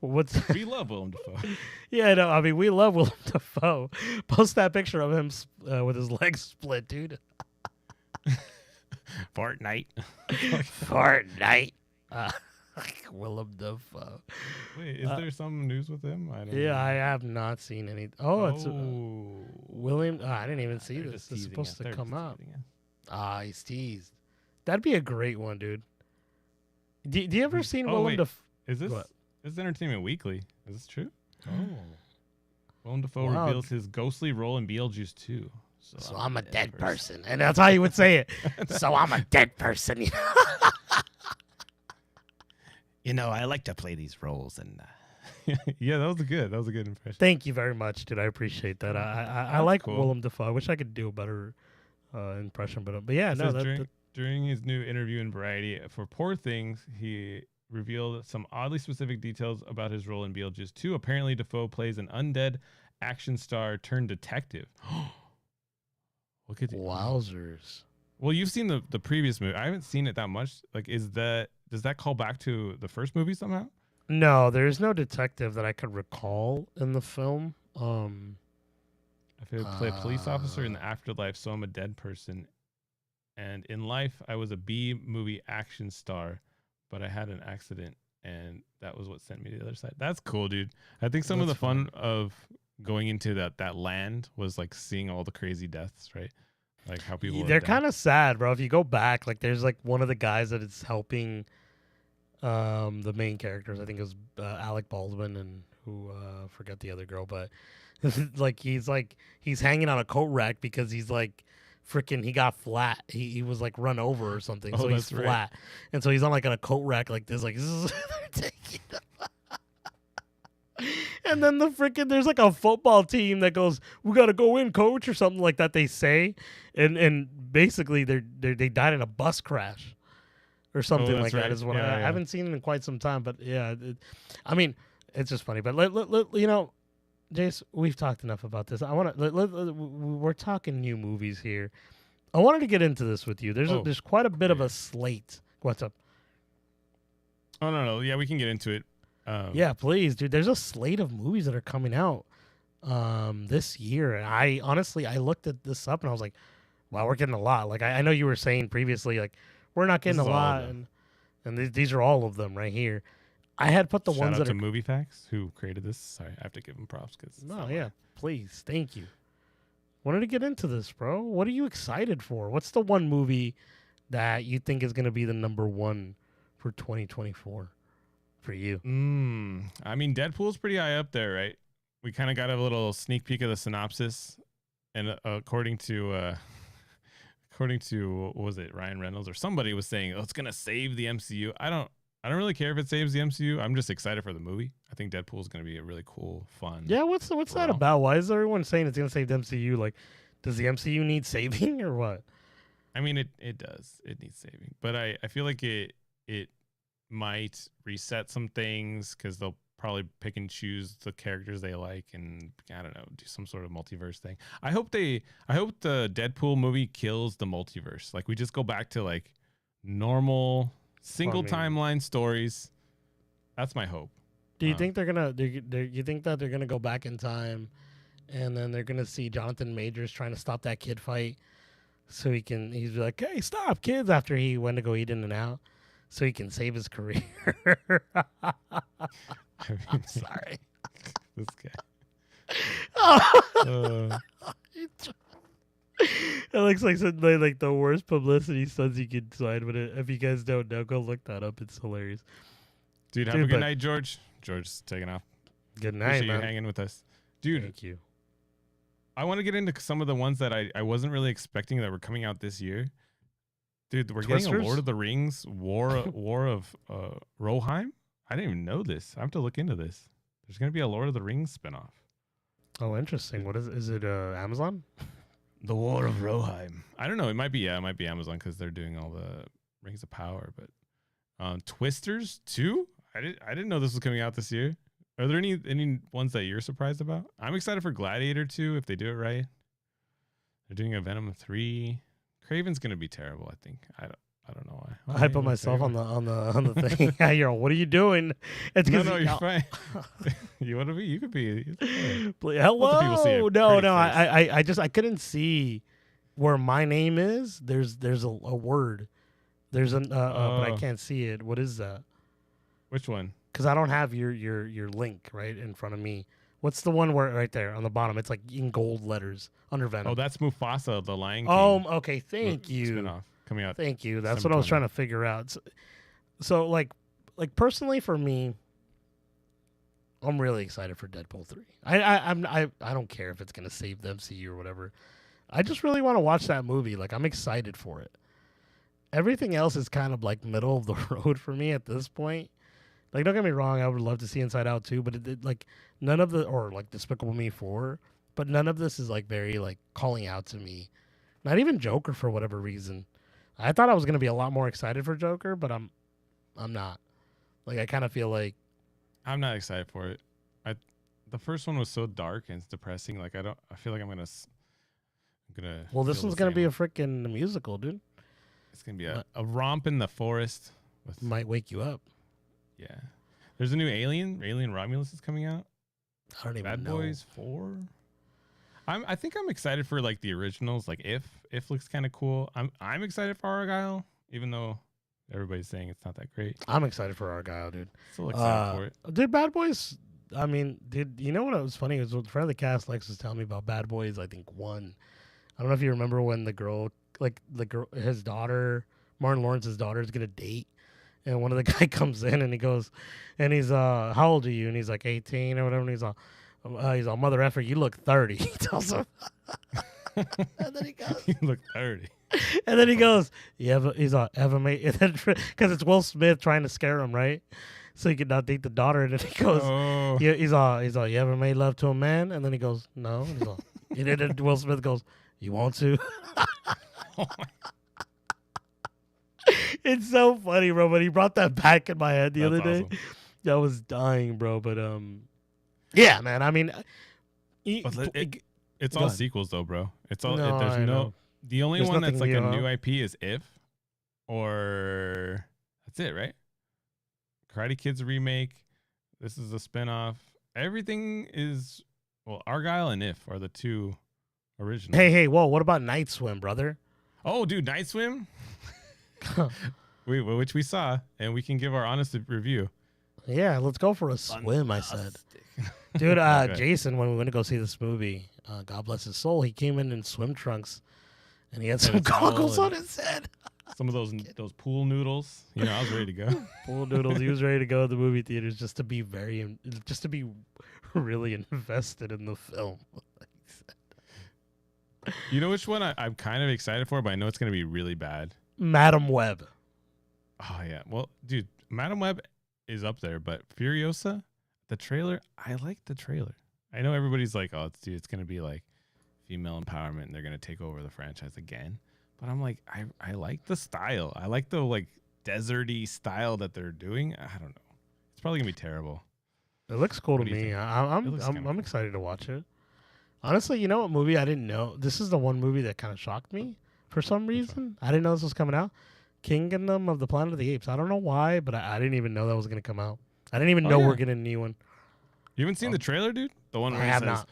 What's? We love Willem Dafoe. Yeah, no. I mean, we love Willem Dafoe. Post that picture of him with his legs split, dude. Fortnite. Fortnite. Willem Dafoe. Wait, is there some news with him? I don't Yeah, know. I have not seen any. Oh, it's William. Oh, I didn't even see They're this. just It's teasing supposed us. to They're come just out. teasing us. He's teased. That'd be a great one, dude. Do you ever seen Oh, Willem wait. Dafoe? Is this What? this is Entertainment Weekly? Is this true? Oh. Willem Dafoe Wow. reveals his ghostly role in Beetlejuice 2. So I'm a dead person. And that's how you would say it. So I'm a dead person. You know, I like to play these roles, and Yeah, that was a good impression. Thank you very much, dude. I appreciate that. I That's like cool. Willem Dafoe. I wish I could do a better impression, but yeah, It no, says during his new interview in Variety for Poor Things, he revealed some oddly specific details about his role in Beetlejuice 2. Apparently, Dafoe plays an undead action star turned detective. Look at wowzers. Well, you've seen the previous movie. I haven't seen it that much. Like, does that call back to the first movie somehow? No, there's no detective that I could recall in the film. I feel play a police officer in the afterlife, so I'm a dead person. And in life, I was a B movie action star, but I had an accident, and that was what sent me to the other side. That's cool, dude. I think some of the fun of going into that land was like seeing all the crazy deaths, right? Like how people They're kind of sad, bro. If you go back, like there's like one of the guys that is helping the main characters. I think it was Alec Baldwin and who forget the other girl, but he's hanging on a coat rack because he's like freaking he got flat. He was like run over or something, so he's that's flat, and so he's on like on a coat rack like this, like they're taking him. And then there's like a football team that goes, "We gotta go in, coach," or something like that. They say, and basically they died in a bus crash, or something like that. Is what I haven't seen them in quite some time, but yeah, I mean, it's just funny. But let you know, Jace, we've talked enough about this. I want to we're talking new movies here. I wanted to get into this with you. There's quite a bit of a slate. What's up? Oh no, yeah, we can get into it. Yeah, please, dude. There's a slate of movies that are coming out this year, and I honestly looked at this up and I was like, wow, we're getting a lot. Like I know you were saying previously, like we're not getting a lot, and these are all of them right here. I had put the ones that to are Movie Facts, who created this. Sorry, I have to give them props because please, thank you. Wanted to get into this, bro. What are you excited for? What's the one movie that you think is going to be the number one for 2024 for you? I mean, Deadpool's pretty high up there, right? We kind of got a little sneak peek of the synopsis, and according to what was it, Ryan Reynolds or somebody was saying, "Oh, it's gonna save the MCU." I don't really care if it saves the MCU. I'm just excited for the movie. I think Deadpool's gonna be a really cool, fun. Yeah, what's that about? Why is everyone saying it's gonna save the MCU? Like, does the MCU need saving or what? I mean, it does. It needs saving, but I feel like it might reset some things because they'll probably pick and choose the characters they like, and I don't know, do some sort of multiverse thing. I hope the Deadpool movie kills the multiverse. Like we just go back to like normal single timeline stories. That's my hope. Do you think they're gonna? You think that they're gonna go back in time, and then they're gonna see Jonathan Majors trying to stop that kid fight, so he's like, "Hey, stop, kids!" After he went to go eat In-N-Out, so he can save his career. I'm sorry. This guy. It looks like the worst publicity stunts you could find. But if you guys don't know, go look that up. It's hilarious. Dude, have a good night, George. George's taking off. Good night, Appreciate man. you hanging with us. Dude, thank you. I want to get into some of the ones that I wasn't really expecting that were coming out this year. Dude, we're getting a Lord of the Rings War of Rohirrim. I didn't even know this. I have to look into this. There's going to be a Lord of the Rings spinoff. Oh, interesting. What is it? Is it Amazon? The War of Rohirrim. I don't know. It might be Amazon because they're doing all the Rings of Power. But Twisters 2? I didn't know this was coming out this year. Are there any ones that you're surprised about? I'm excited for Gladiator 2 if they do it right. They're doing a Venom 3. Craven's going to be terrible, I think. I don't know why. I put myself on the thing. Yeah, you're all, what are you doing? It's because No, you're fine. You want to be? You could be. Hello. people see a No, pretty I just I couldn't see where my name is. There's a word. There's but I can't see it. What is that? Which one? Because I don't have your link right in front of me. What's the one where right there on the bottom? It's like in gold letters under Venom. Oh, that's Mufasa, the Lion King. Oh, okay. Thank you. Spinoff coming out. Thank you. That's what I was trying to figure out. So like personally for me, I'm really excited for Deadpool 3. I don't care if it's gonna save the MCU or whatever. I just really want to watch that movie. Like I'm excited for it. Everything else is kind of like middle of the road for me at this point. Like don't get me wrong, I would love to see Inside Out 2, but it like none of the or like Despicable Me 4, but none of this is like very like calling out to me. Not even Joker for whatever reason. I thought I was gonna be a lot more excited for Joker, but I'm not. Like I kind of feel like I'm not excited for it. The first one was so dark and depressing. Like I feel like I'm gonna. Well, this one's gonna be a freaking musical, dude. It's gonna be a romp in the forest. Might wake you up. Yeah. There's a new Alien Romulus is coming out. I don't even Bad know. Boys 4. I think I'm excited for like the originals. Like If looks kind of cool. I'm excited for Argyle, even though everybody's saying it's not that great. I'm excited for Argyle, dude. Still excited for it. Dude, Bad Boys. I mean, you know what was funny? It was a friend of the cast, Lex, was telling me about Bad Boys. I think 1. I don't know if you remember when the girl, his daughter, Martin Lawrence's daughter, is gonna date. And one of the guy comes in and he goes, and he's how old are you? And he's like 18 or whatever. And he's all mother effer, you look 30. He tells him. And then he goes, you look 30. And then he goes, ever made, because it's Will Smith trying to scare him, right? So he could not date the daughter. And then he goes, he's all, you ever made love to a man? And then he goes, no. And he's all, and then Will Smith goes, you want to? Oh my. It's so funny, bro. But he brought that back in my head the other day. Awesome. I was dying, bro. But yeah, man. I mean, it's all sequels though, bro. It's all No, there's I no. know. The only There's one that's like nothing a new, new IP is If, or that's it, right? Karate Kid's remake. This is a spinoff. Everything is Argyle and If are the two originals. Hey, whoa! What about Night Swim, brother? Oh, dude, Night Swim. Which we saw, and we can give our honest review. Yeah, let's go for a swim. I said, dude. Jason, when we went to go see this movie, God bless his soul, he came in swim trunks, and he had some goggles on his head. Some of those pool noodles. You know, I was ready to go. Pool noodles. He was ready to go to the movie theaters just to be really invested in the film. You know which one I'm kind of excited for, but I know it's going to be really bad. Madam Web. Oh, yeah. Well, dude, Madam Web is up there, but Furiosa, the trailer, I like the trailer. I know everybody's like, oh, it's going to be like female empowerment and they're going to take over the franchise again. But I'm like, I like the style. I like the like deserty style that they're doing. I don't know. It's probably going to be terrible. It looks cool to What do you me. think? I'm excited to watch it. Honestly, you know what movie I didn't know? This is the one movie that kind of shocked me for some reason. I didn't know this was coming out. Kingdom of the Planet of the Apes. I don't know why, but I didn't even know that was going to come out. I didn't even know we're getting a new one. You haven't seen the trailer, dude? The one where I he have says, not.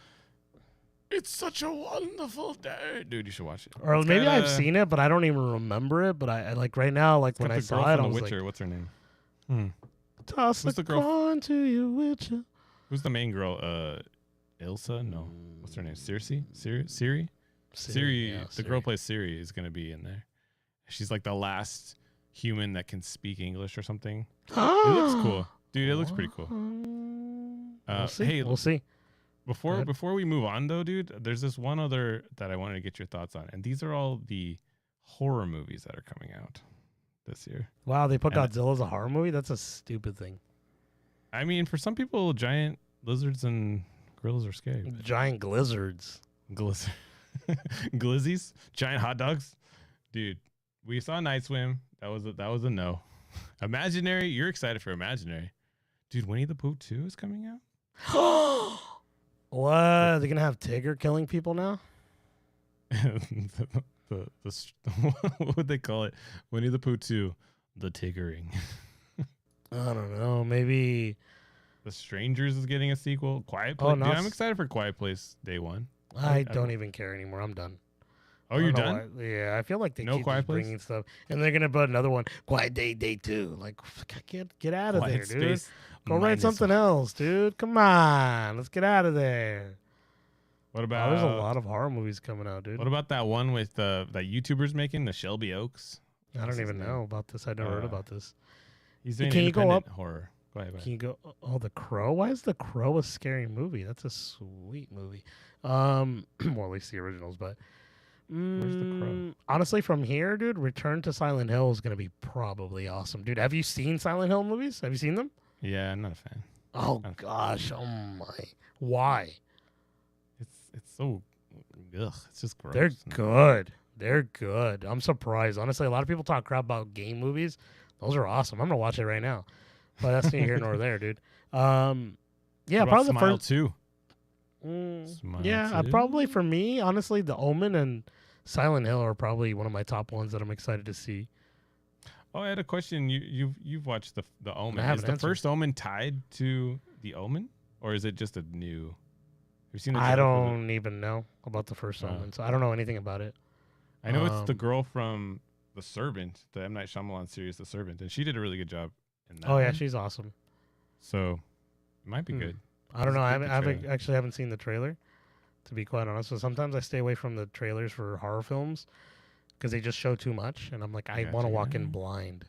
"It's such a wonderful day." Dude, you should watch it. Or It's maybe got, I've seen it, but I don't even remember it. But I like right now, like It's when got I the girl saw it, from I The was Witcher. like, What's her name? toss Who's the the girl? coin to you, Witcher. Who's the main girl? Ilsa? No. What's her name? Siri? Siri? Yeah, The girl plays Siri is going to be in there. She's like the last human that can speak English or something. It looks cool. Dude, it looks pretty cool. We'll see. Hey, We'll see. Before we move on though, dude, there's this one other that I wanted to get your thoughts on. And these are all the horror movies that are coming out this year. Wow, they put And Godzilla as a horror movie? That's a stupid thing. I mean, for some people, giant lizards and gorillas are scary. but- Giant glizzards. Glizzies, giant hot dogs, dude. We saw Night Swim. That was a no. Imaginary, you're excited for Imaginary, dude. Winnie the Pooh 2 is coming out. What? They're gonna have Tigger killing people now? what would they call it? Winnie the Pooh 2, The Tiggering. I don't know. Maybe The Strangers is getting a sequel. Quiet Oh, Place. no, Dude, I'm s- excited for Quiet Place Day 1. I don't even care anymore. I'm done. Oh, I you're don't know done? why- Yeah, I feel like they No keep Quiet just Place? bringing stuff, and they're gonna put another one, Quiet Day 2. Like, get out of Quiet there, dude. Space Go write minus something one. else, dude. Come on, let's get out of there. What Oh, about there's a lot of horror movies coming out, dude. What about that one with that YouTuber's making, the Shelby Oaks? I What's don't his even name? know about this. I never heard about this. He's doing Can you go independent up? horror. Go ahead. Can you go? Oh, The Crow. Why is The Crow a scary movie? That's a sweet movie. Well, at least the originals. But Where's The Crow? honestly, from here, dude, Return to Silent Hill is gonna be probably awesome, dude. Have you seen Silent Hill movies? Have you seen them? Yeah, I'm not a fan. Oh Okay. gosh. Oh my. Why? It's so it's just gross. They're good. They're good. I'm surprised. Honestly, a lot of people talk crap about game movies. Those are awesome. I'm gonna watch it right now. But that's neither here nor there, dude. Yeah, What about probably the Smile first. 2? Yeah, Smile 2? probably for me, honestly, The Omen and Silent Hill are probably one of my top ones that I'm excited to see. Oh, I had a question. You've watched the Omen. I haven't Is the answered. first Omen tied to the Omen, or is it just a new? Have you seen the I trailer for don't even know about the first Oh. Omen, so I don't know anything about it. I know it's the Um, girl from The Servant, the M. Night Shyamalan series, The Servant, and she did a really good job in that. Oh yeah, one. she's awesome. So it might be good. I don't know. I Just haven't, keep the trailer. actually haven't seen the trailer, to be quite honest. So sometimes I stay away from the trailers for horror films because they just show too much, and I'm like, I want to Gotcha, walk yeah. in blind.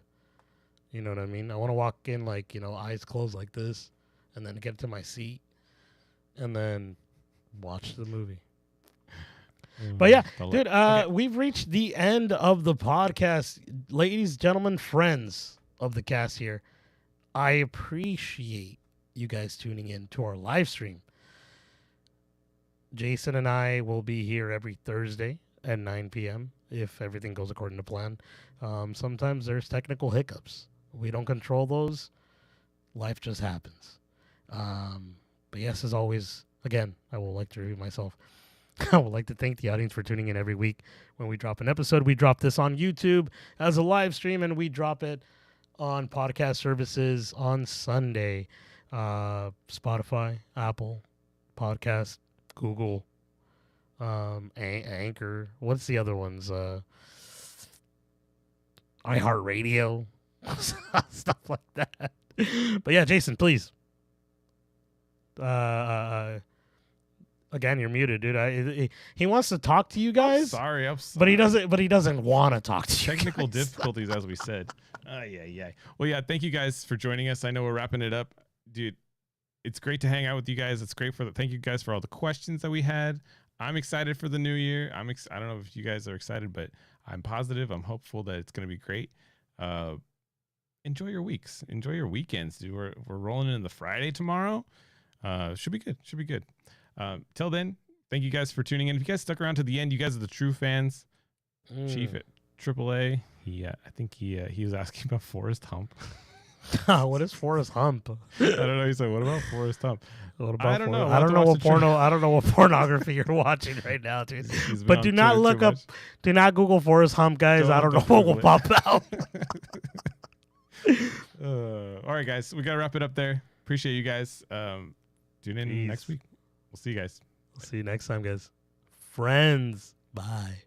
You know what I mean? I want to walk in like, eyes closed like this, and then get to my seat, and then watch the movie. But yeah, dude, Okay. we've reached the end of the podcast. Ladies, gentlemen, friends of the cast here, I appreciate you guys tuning in to our live stream. Jason and I will be here every Thursday at 9 p.m. if everything goes according to plan. Sometimes there's technical hiccups. We don't control those. Life just happens. But yes, as always, again, I would like to review myself. I would like to thank the audience for tuning in every week. When we drop an episode, we drop this on YouTube as a live stream, and we drop it on podcast services on Sunday. Spotify, Apple Podcast, Google, Anchor. What's the other ones? iHeartRadio, stuff like that. But yeah, Jason, please. Again, you're muted, dude. He wants to talk to you guys, Sorry, I'm but he sorry. doesn't want to talk to you. Technical guys. difficulties, as we said. Yeah. Well, yeah. Thank you guys for joining us. I know we're wrapping it up, dude. It's great to hang out with you guys. It's great thank you guys for all the questions that we had. I'm excited for the new year. I don't know if you guys are excited, but I'm positive. I'm hopeful that it's going to be great. Enjoy your weeks. Enjoy your weekends, dude. We're rolling in the Friday tomorrow. Should be good. Till then, thank you guys for tuning in. If you guys stuck around to the end, you guys are the true fans. Chief at AAA. I think he was asking about Forrest Hump. What is Forrest Hump? I don't know. He said, "What about Forrest Hump?" What about I don't know. I We'll have don't to know watch what the trailer. I don't know what pornography you're watching right now, dude. He's been But on do not Twitter look too up. much. Do not Google Forrest Hump, guys. I don't know Don't what will Google pop out. All right, guys. We got to wrap it up there. Appreciate you guys. Tune in Peace. next week. We'll see you guys. See you next time, guys. Friends. Bye.